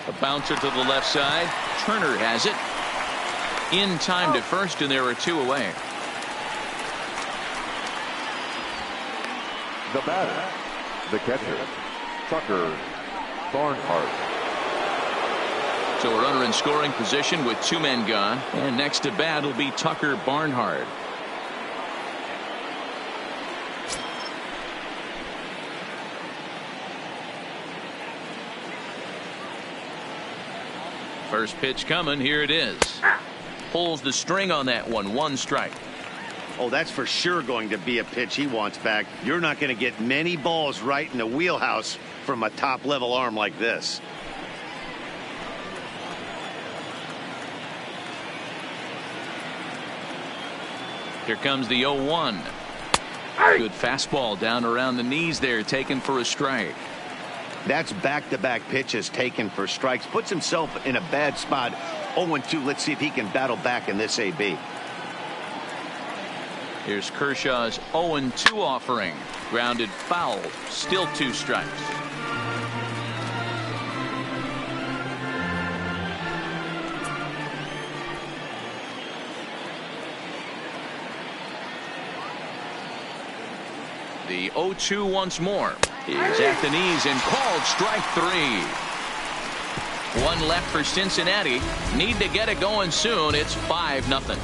A bouncer to the left side. Turner has it. In time to first, and there are 2 away. The batter, the catcher, Tucker Barnhart. So a runner in scoring position with 2 men gone, and next to bat will be Tucker Barnhart. First pitch coming. Here it is. Pulls the string on that one. 1 strike. Oh, that's for sure going to be a pitch he wants back. You're not going to get many balls right in the wheelhouse from a top-level arm like this. Here comes the 0-1. Good fastball down around the knees there, taken for a strike. That's back-to-back pitches taken for strikes. Puts himself in a bad spot. 0-2. Let's see if he can battle back in this AB. Here's Kershaw's 0-2 offering. Grounded foul. Still 2 strikes. The 0-2 once more is at the knees and called strike 3. 1 left for Cincinnati. Need to get it going soon. It's 5-0.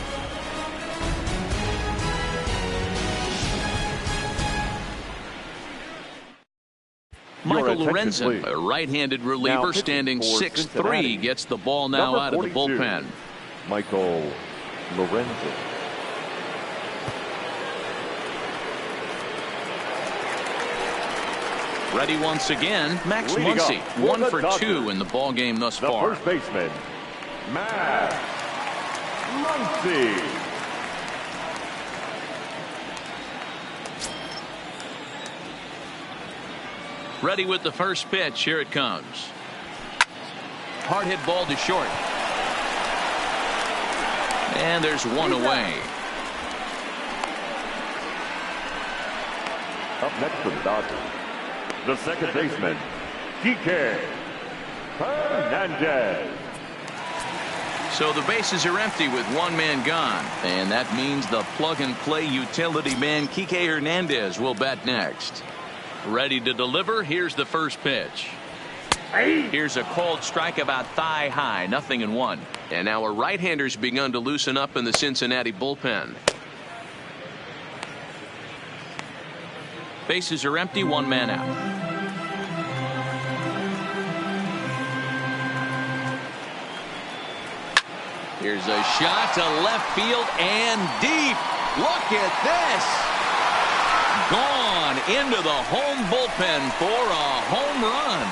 Michael Lorenzen, a right-handed reliever, standing 6'3", gets the ball now out of the bullpen. Michael Lorenzen. Ready once again, Max Muncy, 1 for 2 in the ball game thus far. First baseman, Max Muncy. Ready with the first pitch. Here it comes. Hard hit ball to short. And there's 1 away. Up next for the Dodgers, the second baseman, Kike Hernandez. So the bases are empty with 1 man gone. And that means the plug-and-play utility man, Kike Hernandez, will bat next. Ready to deliver. Here's the first pitch. Here's a called strike about thigh high. 0-1. And now a right-hander's begun to loosen up in the Cincinnati bullpen. Bases are empty. 1 man out. Here's a shot to left field and deep. Look at this. Gone into the home bullpen for a home run.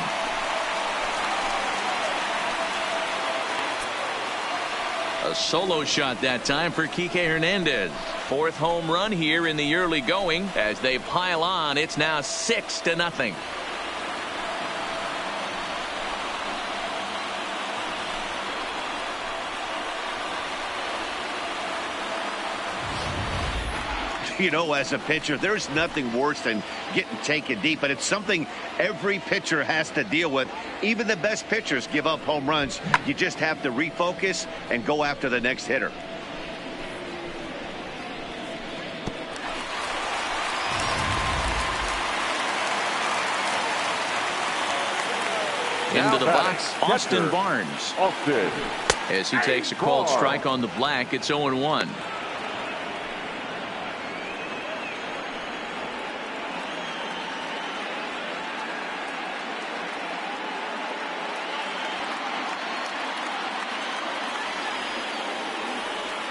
A solo shot that time for Kike Hernandez. Fourth home run here in the early going. As they pile on, it's now 6-0. You know, as a pitcher, there's nothing worse than getting taken deep, but it's something every pitcher has to deal with. Even the best pitchers give up home runs. You just have to refocus and go after the next hitter. Into the box, Austin Barnes. As he takes a called strike on the black, it's 0-1.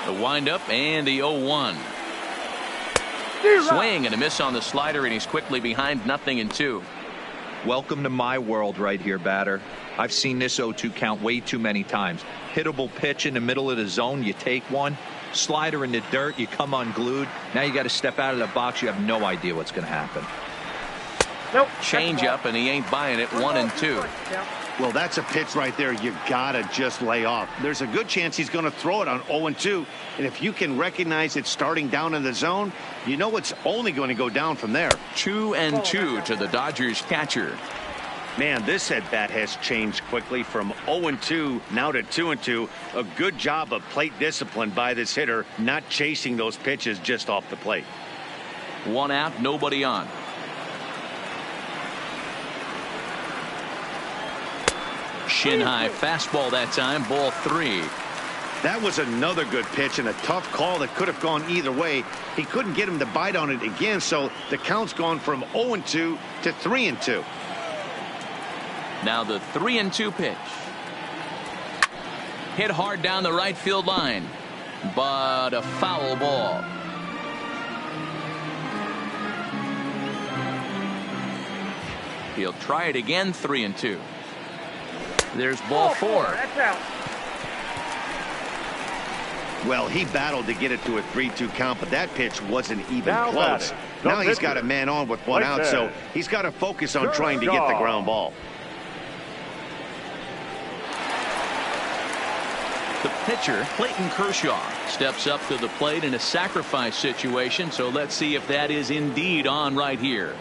The windup and the 0-1. Swing and a miss on the slider, and he's quickly behind 0-2. Welcome to my world right here, batter. I've seen this 0-2 count way too many times. Hittable pitch in the middle of the zone, you take one. Slider in the dirt, you come unglued. Now you got to step out of the box. You have no idea what's going to happen. Nope. Change up, and he ain't buying it. 1-2. Well, that's a pitch right there you gotta just lay off. There's a good chance he's going to throw it on 0-2, and if you can recognize it starting down in the zone, you know it's only going to go down from there. 2-2 to the Dodgers catcher. Man, this at bat has changed quickly from 0-2 now to 2-2. A good job of plate discipline by this hitter, not chasing those pitches just off the plate. 1 out, nobody on. Shin high fastball that time, ball 3. That was another good pitch and a tough call that could have gone either way. He couldn't get him to bite on it again, so the count's gone from 0-2 to 3-2. Now the 3-2 pitch. Hit hard down the right field line, but a foul ball. He'll try it again. 3-2. There's ball 4. That's out. Well, he battled to get it to a 3-2 count, but that pitch wasn't even Now close. Now he's got pitcher. a man on with 1 out, so he's got to focus on trying to get the ground ball. The pitcher, Clayton Kershaw, steps up to the plate in a sacrifice situation, so let's see if that is indeed on right here.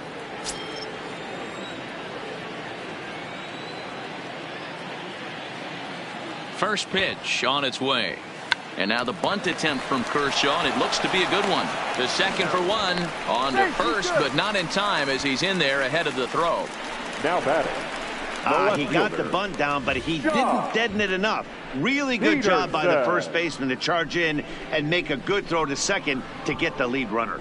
First pitch on its way. And now the bunt attempt from Kershaw, and it looks to be a good one. The second for 1 on to first, but not in time as he's in there ahead of the throw. Now batting. He got the bunt down, but he didn't deaden it enough. Really good job by the first baseman to charge in and make a good throw to second to get the lead runner.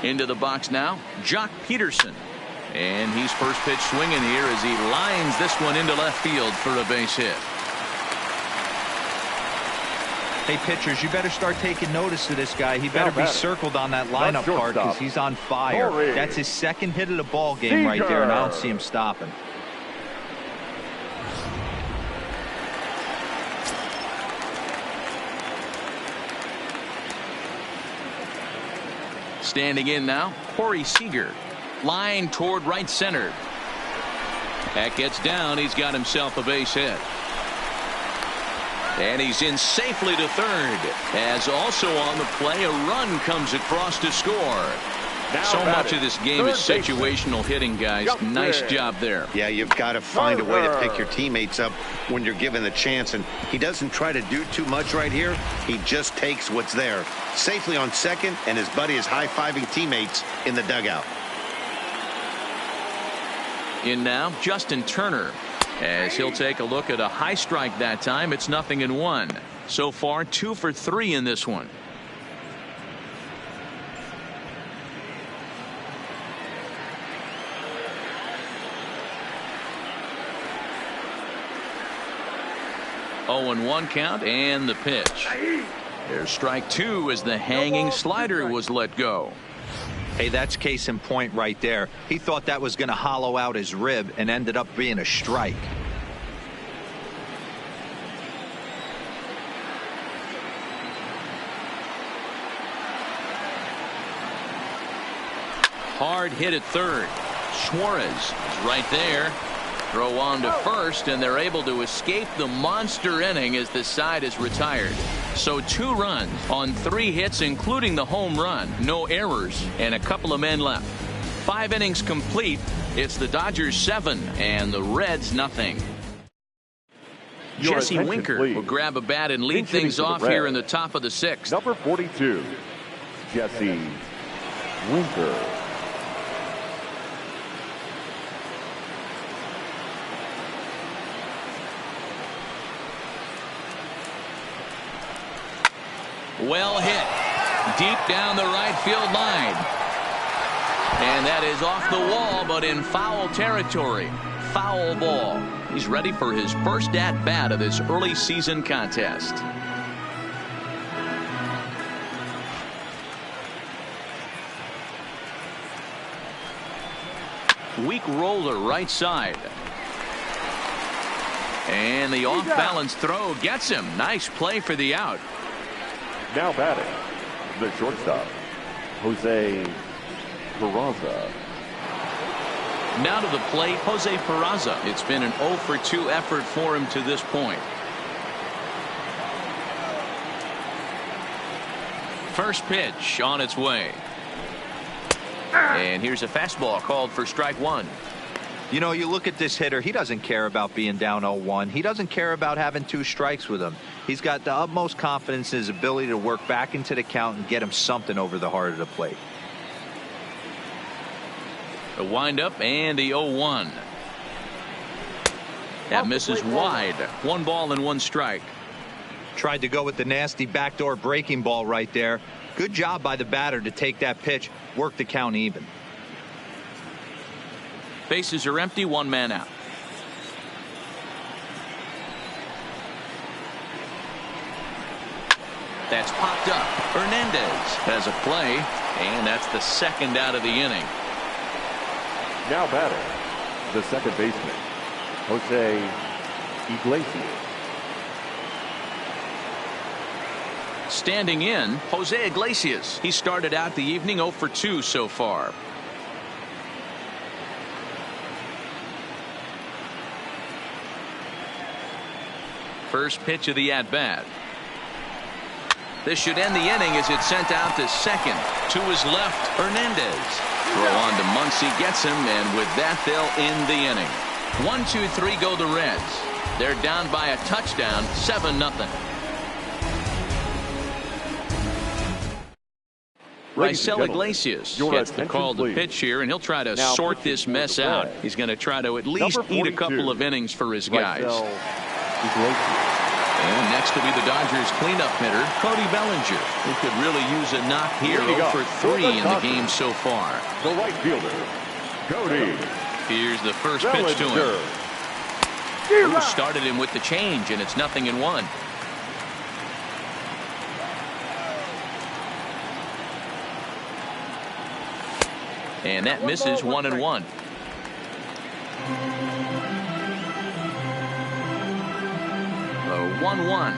Into the box now, Jock Peterson. And he's first pitch swinging here as he lines this one into left field for a base hit. Hey, pitchers, you better start taking notice of this guy. He better be circled on that lineup card because he's on fire. That's his second hit of the ball game right there, and I don't see him stopping. Standing in now, Corey Seager. Line toward right center. That gets down. He's got himself a base hit. And he's in safely to third. As also on the play, a run comes across to score. So much of this game is situational hitting, guys. Nice job there. Yeah, you've got to find a way to pick your teammates up when you're given the chance, and he doesn't try to do too much right here. He just takes what's there. Safely on second, and his buddy is high-fiving teammates in the dugout. In now, Justin Turner. As he'll take a look at a high strike that time. It's 0-1. So far, 2 for 3 in this one. 0-1 count and the pitch. There's strike two as the hanging slider was let go. Hey, that's case in point right there. He thought that was going to hollow out his rib and ended up being a strike. Hard hit at third. Suarez is right there. Throw on to first, and they're able to escape the monster inning as the side is retired. So 2 runs on 3 hits, including the home run. No errors, and a couple of men left. 5 innings complete. It's the Dodgers 7 and the Reds nothing. Jesse Winker will grab a bat and lead things off here in the top of the 6th. Number 42, Jesse Winker. Well hit. Deep down the right field line. And that is off the wall, but in foul territory. Foul ball. He's ready for his first at-bat of this early season contest. Weak roller right side. And the off-balance throw gets him. Nice play for the out. Now batting, the shortstop, Jose Peraza. Now to the plate, Jose Peraza. It's been an 0-for-2 effort for him to this point. First pitch on its way. And here's a fastball called for strike 1. You know, you look at this hitter, he doesn't care about being down 0-1. He doesn't care about having 2 strikes with him. He's got the utmost confidence in his ability to work back into the count and get him something over the heart of the plate. A windup and the 0-1. That misses wide. 1 ball and 1 strike. Tried to go with the nasty backdoor breaking ball right there. Good job by the batter to take that pitch, work the count even. Bases are empty, 1 man out. That's popped up. Hernandez has a play, and that's the 2nd out of the inning. Now batting, the second baseman, Jose Iglesias. Standing in, Jose Iglesias. He started out the evening 0-for-2 so far. First pitch of the at-bat. This should end the inning as it's sent out to second. To his left, Hernandez. Throw on to Muncy, gets him, and with that, they'll end the inning. 1-2-3 go the Reds. They're down by a touchdown, 7-0. Raisel Iglesias gets the call to pitch here, and he'll try to sort this mess out. He's going to try to at least eat a couple of innings for his guys. And next will be the Dodgers cleanup hitter, Cody Bellinger, who could really use a knock here. 0-for-3 in the game so far. The right fielder, Cody. Here's the first pitch to him. Who started him with the change, and it's 0-1. And that misses 1-1. The 1-1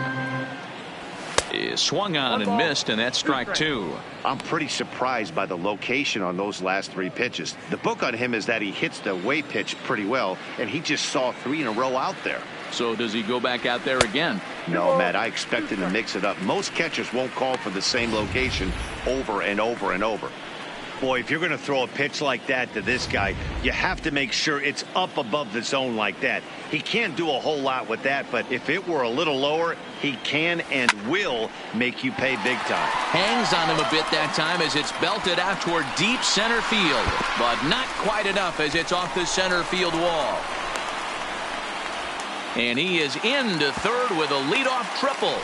is swung on and missed, and that's strike 2. I'm pretty surprised by the location on those last 3 pitches. The book on him is that he hits the away pitch pretty well, and he just saw 3 in a row out there. So does he go back out there again? No, Matt, I expect him to mix it up. Most catchers won't call for the same location over and over and over. Boy, if you're going to throw a pitch like that to this guy, you have to make sure it's up above the zone like that. He can't do a whole lot with that, but if it were a little lower, he can and will make you pay big time. Hangs on him a bit that time as it's belted out toward deep center field, but not quite enough as it's off the center field wall. And he is into third with a leadoff triple.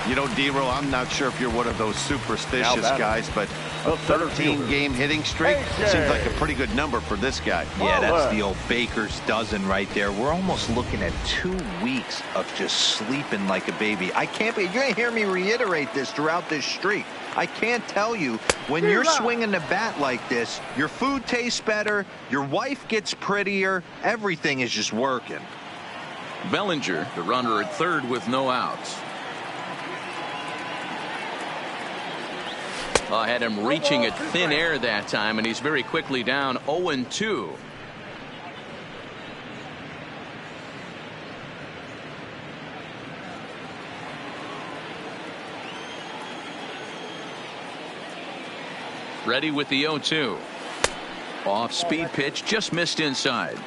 You know, D-Row, I'm not sure if you're one of those superstitious guys, but A 13-game hitting streak seems like a pretty good number for this guy. Yeah, that's the old baker's dozen right there. We're almost looking at 2 weeks of just sleeping like a baby. I can't be. You're going to hear me reiterate this throughout this streak. I can't tell you, when you're swinging the bat like this, your food tastes better, your wife gets prettier, everything is just working. Bellinger, the runner at third with no outs. Had him reaching at thin air that time, and he's very quickly down 0-2. Ready with the 0-2. Off speed pitch, just missed inside.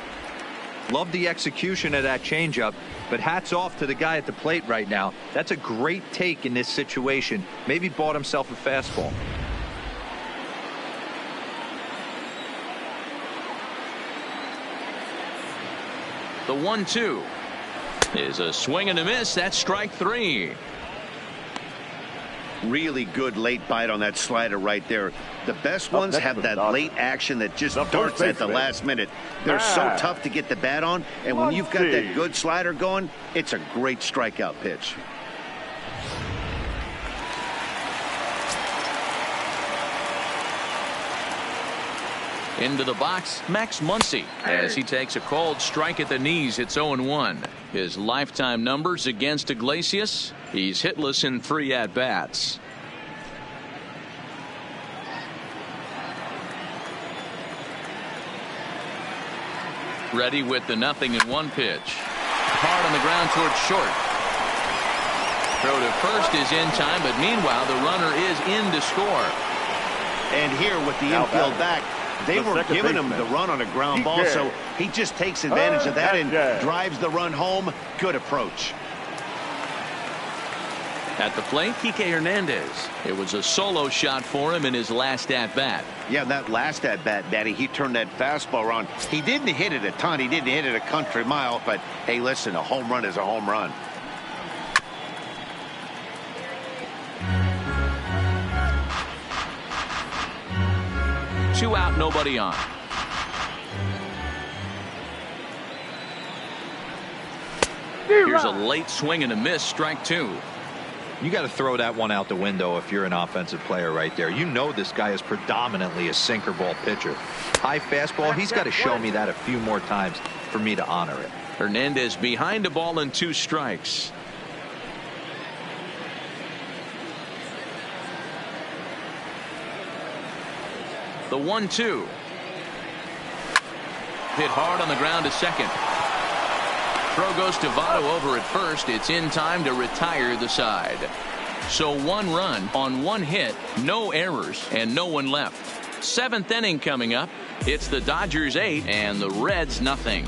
Love the execution of that changeup, but hats off to the guy at the plate right now. That's a great take in this situation. Maybe bought himself a fastball. The 1-2 is a swing and a miss. That's strike 3. Really good late bite on that slider right there. The best ones have that late action that just darts at the last minute. They're so tough to get the bat on, and when you've got that good slider going, it's a great strikeout pitch. Into the box, Max Muncy, as he takes a cold strike at the knees. It's 0-1. His lifetime numbers against Iglesias: he's hitless in 3 at-bats. Ready with the 0-1 pitch. Hard on the ground towards short. Throw to first is in time, but meanwhile the runner is in to score. And here with the infield back, they were giving him the run on a ground ball, so he just takes advantage of that and drives the run home. Good approach. At the plate, Kike Hernandez. It was a solo shot for him in his last at-bat. Yeah, that last at-bat, Daddy, he turned that fastball around. He didn't hit it a ton. He didn't hit it a country mile, but hey, listen, a home run is a home run. Two out, nobody on. Here's a late swing and a miss, strike 2. You got to throw that one out the window if you're an offensive player right there. You know this guy is predominantly a sinker ball pitcher. High fastball, he's got to show me that a few more times for me to honor it. Hernandez behind a ball and 2 strikes. The 1-2. Hit hard on the ground to second. Throw goes to Votto over at first. It's in time to retire the side. So 1 run on 1 hit, no errors, and no one left. 7th inning coming up. It's the Dodgers 8 and the Reds nothing.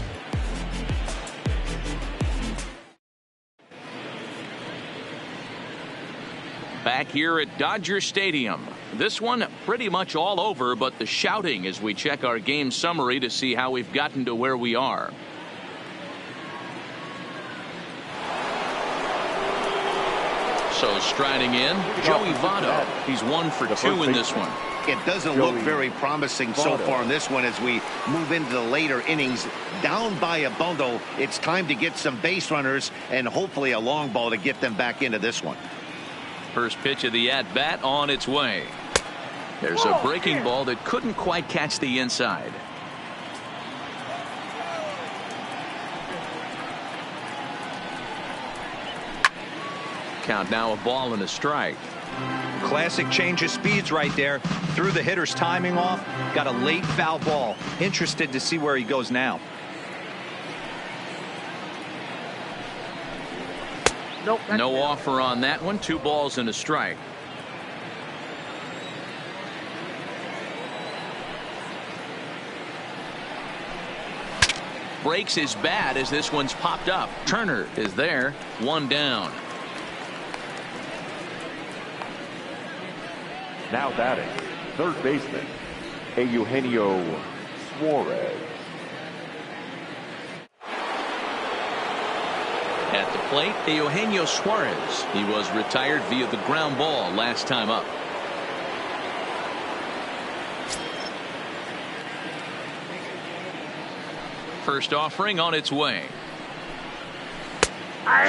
Back here at Dodger Stadium. This one pretty much all over, but the shouting as we check our game summary to see how we've gotten to where we are. So striding in, Joey Votto. He's 1 for 2 in this one. It doesn't look very promising so far in this one as we move into the later innings. Down by a bundle, it's time to get some base runners and hopefully a long ball to get them back into this one. First pitch of the at-bat on its way. There's a breaking ball that couldn't quite catch the inside. Count now a ball and a strike. Classic change of speeds right there. Threw the hitter's timing off. Got a late foul ball. Interested to see where he goes now. Nope. No offer on that one. 2 balls and a strike. Breaks his bat as this one's popped up. Turner is there. 1 down. Now batting, third baseman, Eugenio Suarez. At the plate, Eugenio Suarez. He was retired via the ground ball last time up. First offering on its way.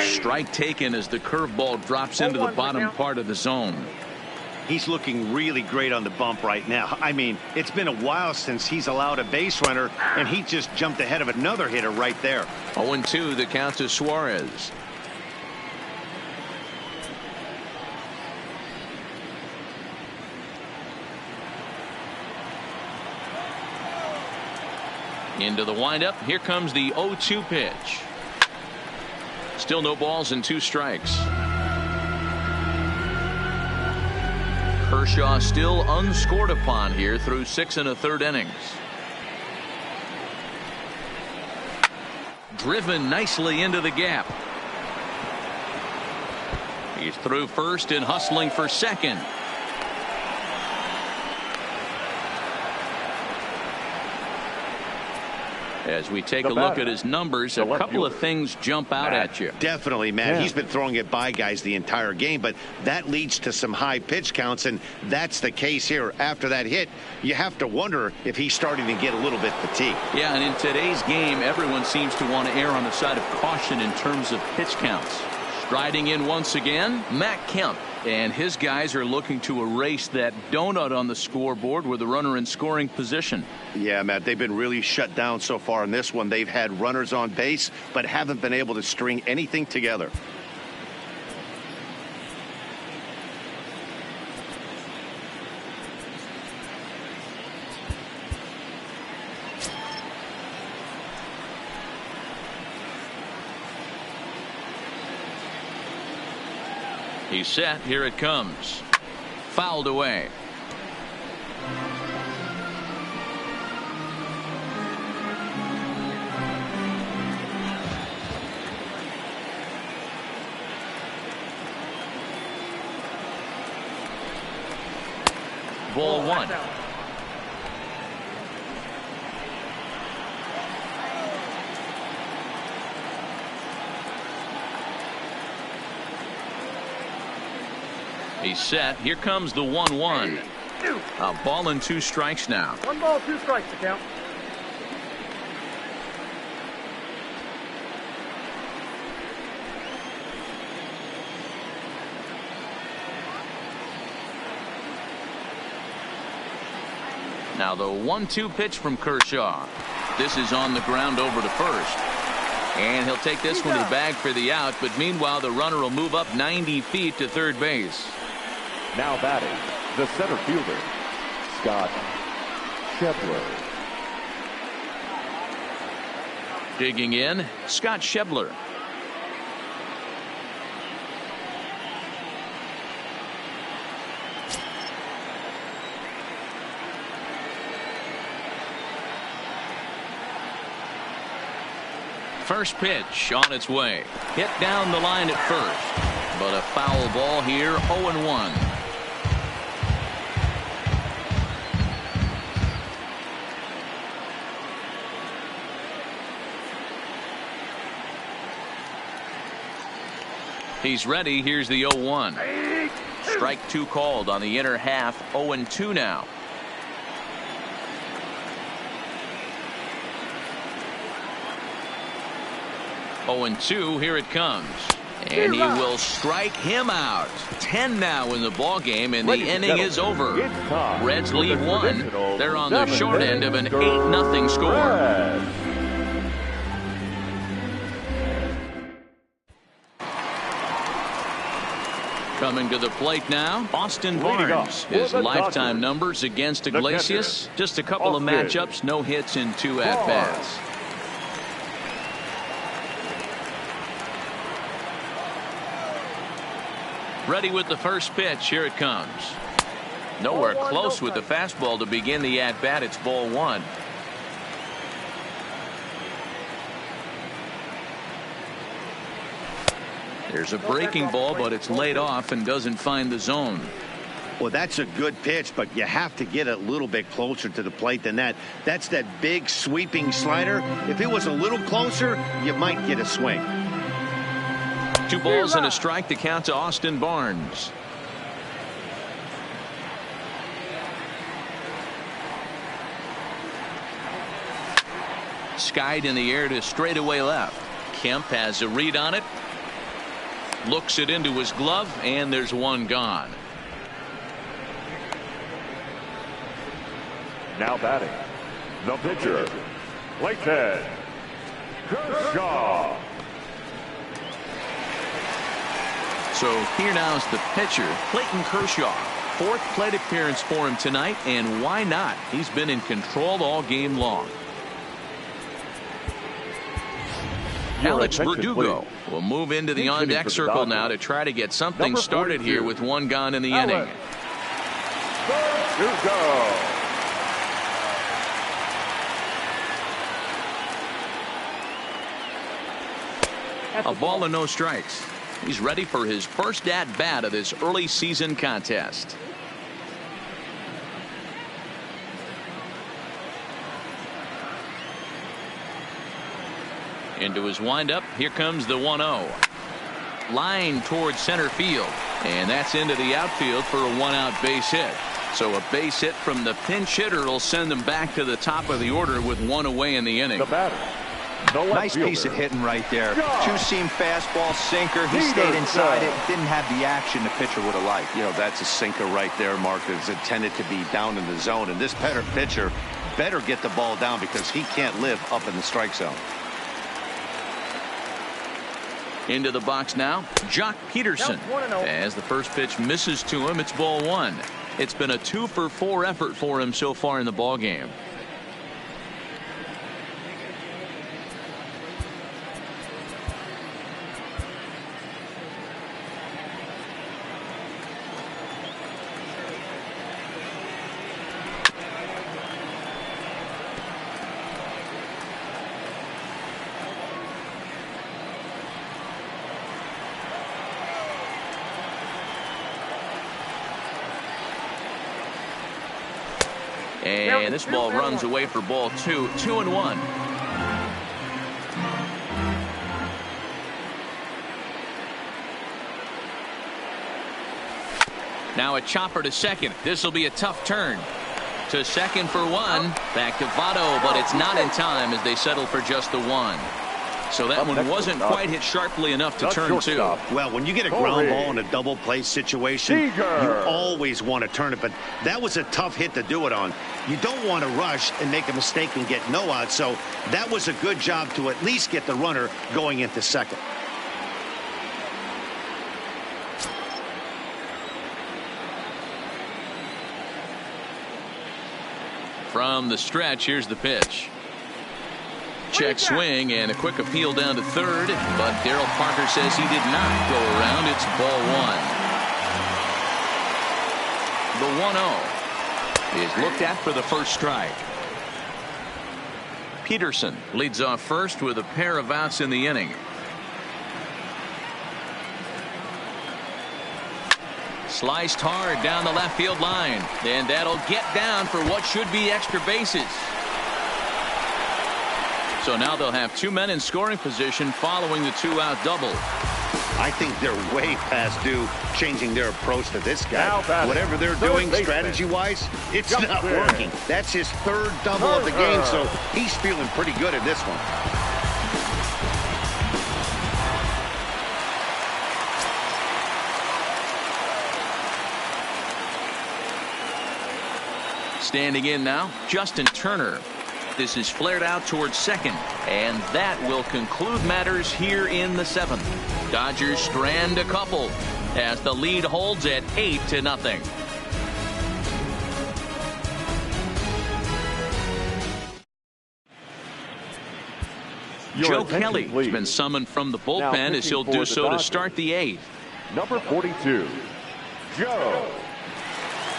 Strike taken as the curveball drops into the bottom part of the zone. He's looking really great on the bump right now. I mean, it's been a while since he's allowed a base runner, and he just jumped ahead of another hitter right there. 0-2 the count to Suarez. Into the windup. Here comes the 0-2 pitch. Still no balls and 2 strikes. Kershaw still unscored upon here through 6 1/3 innings. Driven nicely into the gap. He's through first and hustling for second. As we take a look at his numbers, a couple of things jump out at you. Definitely, Matt. He's been throwing it by guys the entire game, but that leads to some high pitch counts, and that's the case here. After that hit, you have to wonder if he's starting to get a little bit fatigued. Yeah, and in today's game, everyone seems to want to err on the side of caution in terms of pitch counts. Striding in once again, Matt Kemp. And his guys are looking to erase that donut on the scoreboard with a runner in scoring position. Yeah, Matt, they've been really shut down so far in this one. They've had runners on base, but haven't been able to string anything together. He's set. Here it comes. Fouled away. Ball 1. He's set. Here comes the 1-1. A ball and 2 strikes now. 1 ball, 2 strikes to count. Now the 1-2 pitch from Kershaw. This is on the ground over to first. And he'll take this one to the bag for the out, but meanwhile the runner will move up 90 feet to third base. Now batting, the center fielder, Scott Schebler. Digging in, Scott Schebler. First pitch on its way. Hit down the line at first. But a foul ball here, 0-1. He's ready. Here's the 0-1. Strike 2 called on the inner half. 0-2 now. Oh, and 2, here it comes. And he will strike him out. 10 now in the ball game, and the inning is over. Reds lead 1. They're on the short end of an 8-0 score. Coming to the plate now, Austin Barnes. His lifetime numbers against Iglesias. Just a couple of matchups, no hits in 2 at-bats. Ready with the first pitch. Here it comes. Nowhere close with the fastball to begin the at-bat. It's ball 1. There's a breaking ball, but it's laid off and doesn't find the zone. Well, that's a good pitch, but you have to get a little bit closer to the plate than that. That's that big sweeping slider. If it was a little closer, you might get a swing. 2 balls and a strike to count to Austin Barnes. skied in the air to straightaway left. Kemp has a read on it. Looks it into his glove, and there's one gone. Now batting, the pitcher, Clayton Kershaw. So here now is the pitcher, Clayton Kershaw. Fourth plate appearance for him tonight, and why not? He's been in control all game long. Alex Verdugo will move into the on-deck circle now to try to get something started here with one gone in the inning. Verdugo. A ball and no strikes. He's ready for his first at-bat of this early season contest. Into his windup. Here comes the 1-0. Line towards center field. And that's into the outfield for a one-out base hit. So a base hit from the pinch hitter will send them back to the top of the order with one away in the inning. The batter. Nice piece of hitting right there. Two-seam fastball, sinker. He stayed inside it. Didn't have the action the pitcher would have liked. You know, that's a sinker right there, Mark. It's intended to be down in the zone. And this pitcher better get the ball down because he can't live up in the strike zone. Into the box now, Jock Peterson. As the first pitch misses to him, it's ball one. It's been a 2-for-4 effort for him so far in the ball game. And this ball runs away for ball two. 2-1. Now a chopper to second. This will be a tough turn. To second for one. Back to Votto, but it's not in time as they settle for just the one. So that one wasn't quite hit sharply enough to turn two. Well, when you get a ground ball in a double play situation, you always want to turn it, but that was a tough hit to do it on. You don't want to rush and make a mistake and get no out, so that was a good job to at least get the runner going into second. From the stretch, here's the pitch. Check swing and a quick appeal down to third, but Darryl Parker says he did not go around. It's ball one. The 1-0 is looked at for the first strike. Peterson leads off first with a pair of outs in the inning. Sliced hard down the left field line, and that'll get down for what should be extra bases. So now they'll have two men in scoring position following the two-out double. I think they're way past due changing their approach to this guy. Whatever they're doing strategy-wise, it's not working. That's his third double of the game, so he's feeling pretty good in this one. Standing in now, Justin Turner. This is flared out towards second, and that will conclude matters here in the seventh. Dodgers strand a couple as the lead holds at 8-0. Joe Kelly has been summoned from the bullpen as he'll do so to start the eighth. Number 42, Joe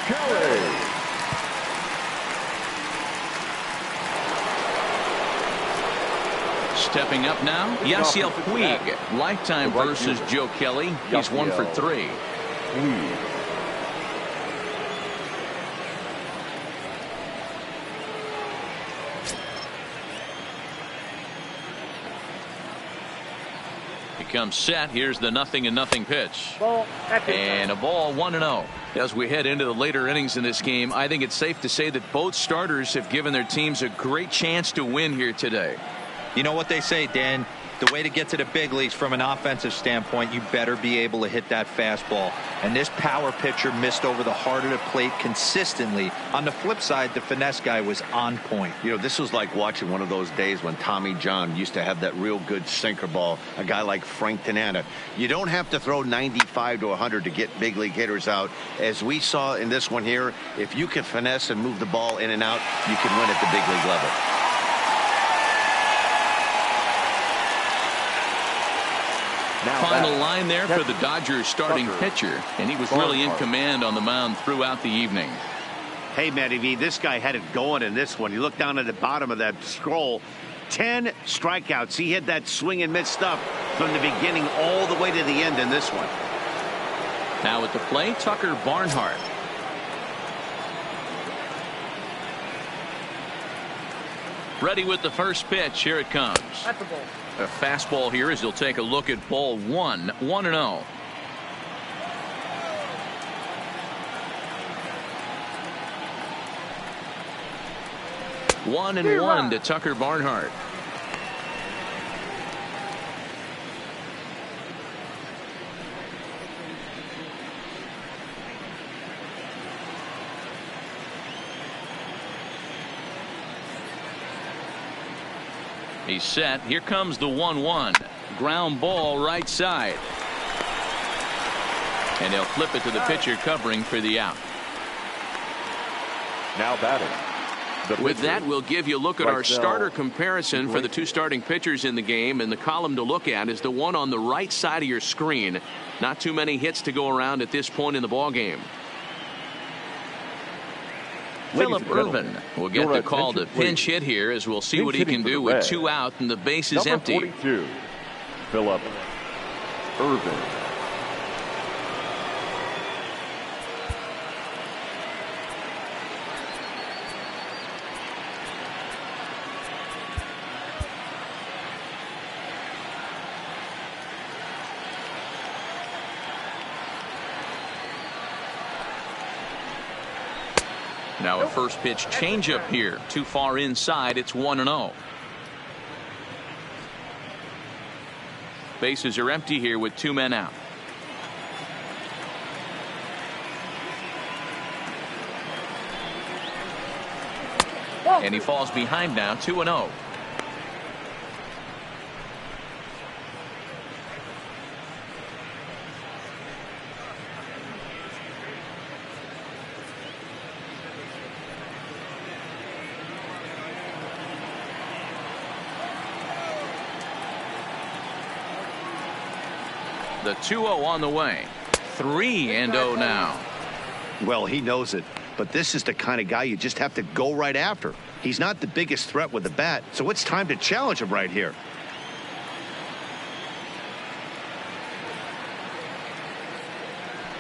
Kelly. Stepping up now, Yasiel Puig. Lifetime versus Joe Kelly. He's 1 for 3. Becomes set. Here's the 0-0 pitch. And a ball 1-0. As we head into the later innings in this game, I think it's safe to say that both starters have given their teams a great chance to win here today. You know what they say, Dan? The way to get to the big leagues from an offensive standpoint, you better be able to hit that fastball. And this power pitcher missed over the heart of the plate consistently. On the flip side, the finesse guy was on point. You know, this was like watching one of those days when Tommy John used to have that real good sinker ball. A guy like Frank Tanana. You don't have to throw 95 to 100 to get big league hitters out. As we saw in this one here, if you can finesse and move the ball in and out, you can win at the big league level. Final line there for the Dodgers starting pitcher, and he was really in command on the mound throughout the evening. Hey, Matty V, this guy had it going in this one. You look down at the bottom of that scroll, 10 strikeouts. He had that swing and miss stuff from the beginning all the way to the end in this one. Now at the plate, Tucker Barnhart. Ready with the first pitch. Here it comes. A fastball here as he'll take a look at ball 1, 1-0. One and one to Tucker Barnhart. He's set. Here comes the 1-1. Ground ball right side. And he'll flip it to the pitcher covering for the out. Now batting. With that, we'll give you a look at our starter comparison for the two starting pitchers in the game. And the column to look at is the one on the right side of your screen. Not too many hits to go around at this point in the ball game. Philip Irvin will get the call to pinch hit here, as we'll see what he can do with 2 out and the base is empty. 42, Philip Irvin. Now a first pitch changeup here. Too far inside. It's 1-0. Bases are empty here with 2 men out. And he falls behind now. 2-0. The 2-0 on the way. 3-0 now. Well, he knows it, but this is the kind of guy you just have to go right after. He's not the biggest threat with the bat, so it's time to challenge him right here.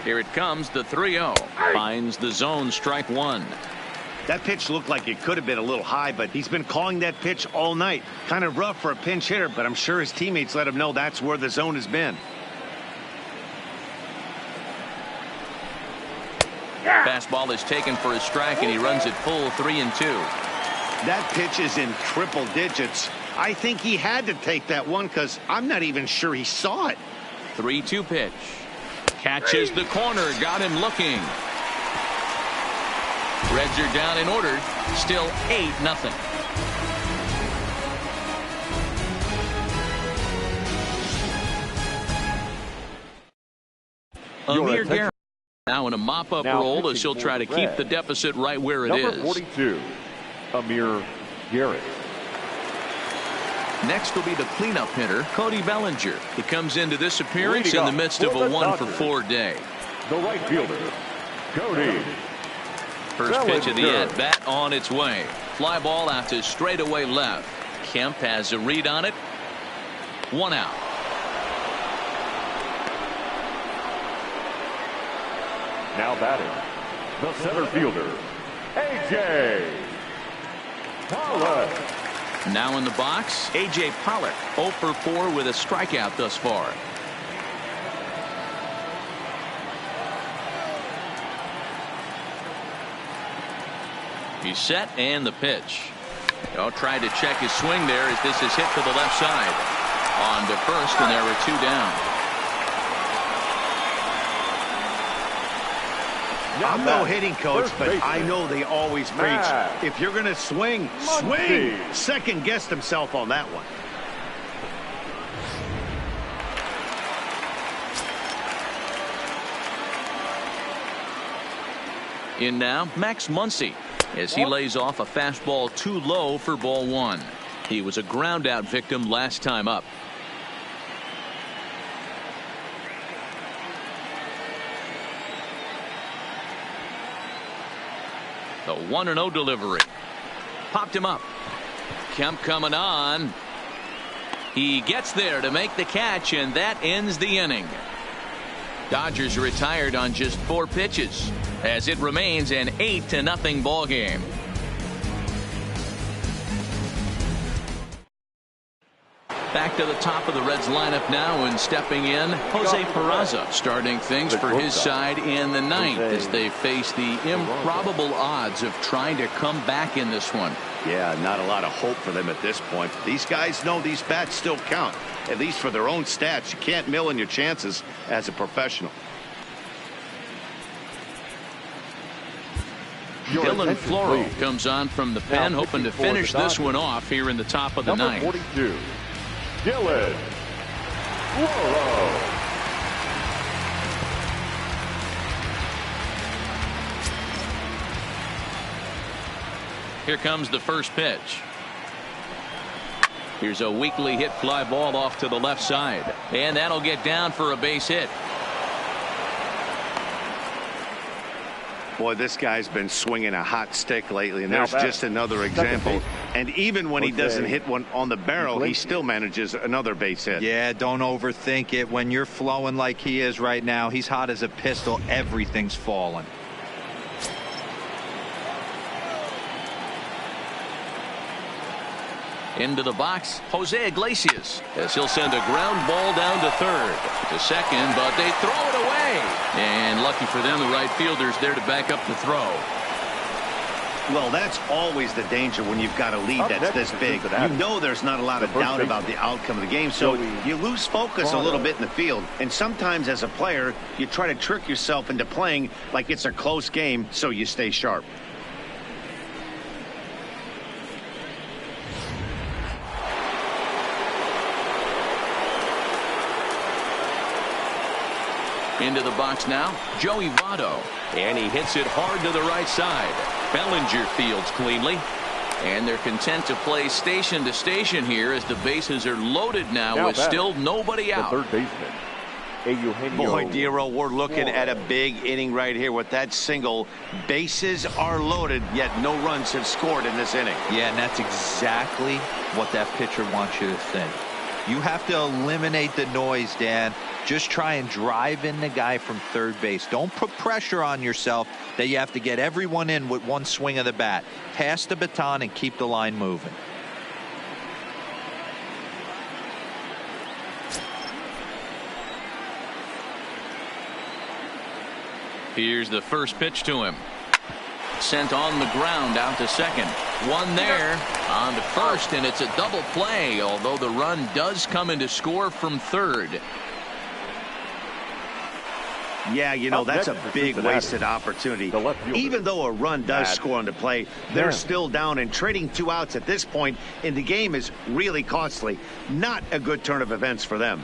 Here it comes, the 3-0. Finds the zone, strike 1. That pitch looked like it could have been a little high, but he's been calling that pitch all night. Kind of rough for a pinch hitter, but I'm sure his teammates let him know that's where the zone has been. Fastball is taken for a strike, and he runs it full 3-2. That pitch is in triple digits. I think he had to take that one because I'm not even sure he saw it. 3-2 pitch. Catches the corner. Got him looking. Reds are down in order. Still 8-0. Amir Garrett now in a mop-up role as he'll try to keep the deficit right where it is. Number 42, Amir Garrett. Next will be the cleanup hitter, Cody Bellinger. He comes into this appearance in the midst of a 1-for-4 day. The right fielder, Cody First pitch of the Bellinger. at-bat on its way. Fly ball out to straightaway left. Kemp has a read on it. 1 out. Now batting, the center fielder, A.J. Pollock. Now in the box, A.J. Pollock, 0 for 4 with a strikeout thus far. He's set, and the pitch. Oh, tried to check his swing there as this is hit to the left side. On to first, and there were 2 down. I'm no hitting coach, but I know they always preach, if you're going to swing, swing. Second guessed himself on that one. In now, Max Muncy, as he lays off a fastball too low for ball 1. He was a ground out victim last time up. The 1-0 delivery. Popped him up. Kemp coming on. He gets there to make the catch, and that ends the inning. Dodgers retired on just 4 pitches as it remains an 8-0 ball game. Back to the top of the Reds lineup now, and stepping in, Jose Peraza, starting things for his side in the 9th as they face the improbable odds of trying to come back in this one. Yeah, not a lot of hope for them at this point. These guys know these bats still count, at least for their own stats. You can't mill in your chances as a professional. Dylan Floro comes on from the pen, hoping to finish this one off here in the top of the 9th. 42, Dylan Floro. Here comes the first pitch. Here's a weakly hit fly ball off to the left side, and that'll get down for a base hit. Boy, this guy's been swinging a hot stick lately, and there's just another example. And even when he doesn't hit one on the barrel, he still manages another base hit. Yeah, don't overthink it. When you're flowing like he is right now, he's hot as a pistol. Everything's falling. Into the box, Jose Iglesias, as he'll send a ground ball down to third. To second, but they throw it away. And lucky for them, the right fielder's there to back up the throw. Well, that's always the danger when you've got a lead that's this big. You know there's not a lot of doubt about the outcome of the game, so you lose focus a little bit in the field. And sometimes as a player, you try to trick yourself into playing like it's a close game so you stay sharp. Into the box now, Joey Votto, and he hits it hard to the right side. Bellinger fields cleanly, and they're content to play station to station here as the bases are loaded now with still nobody out. The third baseman, Boy, Dero, we're looking at a big inning right here with that single. Bases are loaded, yet no runs have scored in this inning. Yeah, and that's exactly what that pitcher wants you to think. You have to eliminate the noise, Dan. Just try and drive in the guy from third base. Don't put pressure on yourself that you have to get everyone in with one swing of the bat. Pass the baton and keep the line moving. Here's the first pitch to him. Sent on the ground out to second. One there on to first, and it's a double play, although the run does come in to score from third. Yeah, you know, that's a big wasted opportunity. Even though a run does score on the play, they're still down, and trading 2 outs at this point in the game is really costly. Not a good turn of events for them.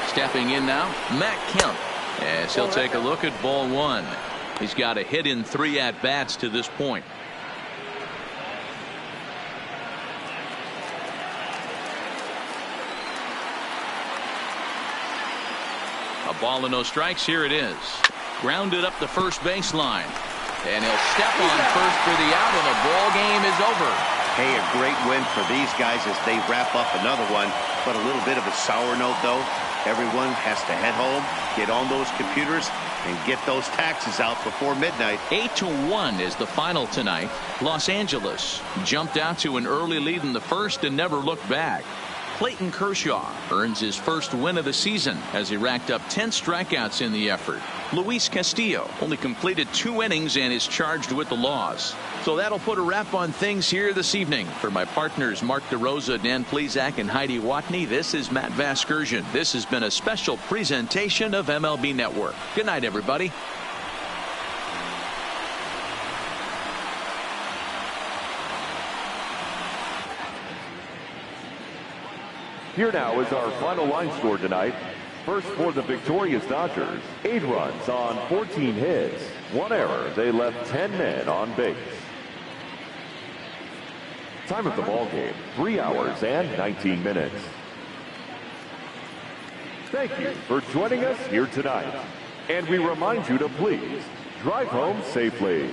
Stepping in now, Matt Kemp, as he'll take a look at ball 1. He's got a hit in 3 at-bats to this point. A ball and no strikes. Here it is. Grounded up the first baseline. And he'll step on first for the out, and the ball game is over. Hey, a great win for these guys as they wrap up another one. But a little bit of a sour note, though. Everyone has to head home, get on those computers, and get those taxes out before midnight. 8-1 is the final tonight. Los Angeles jumped out to an early lead in the first and never looked back. Clayton Kershaw earns his first win of the season as he racked up 10 strikeouts in the effort. Luis Castillo only completed 2 innings and is charged with the loss. So that'll put a wrap on things here this evening. For my partners Mark DeRosa, Dan Plezak, and Heidi Watney, this is Matt Vasgersian. This has been a special presentation of MLB Network. Good night, everybody. Here now is our final line score tonight. First for the victorious Dodgers, 8 runs on 14 hits. 1 error. They left 10 men on base. Time of the ball game, 3 hours and 19 minutes. Thank you for joining us here tonight. And we remind you to please drive home safely.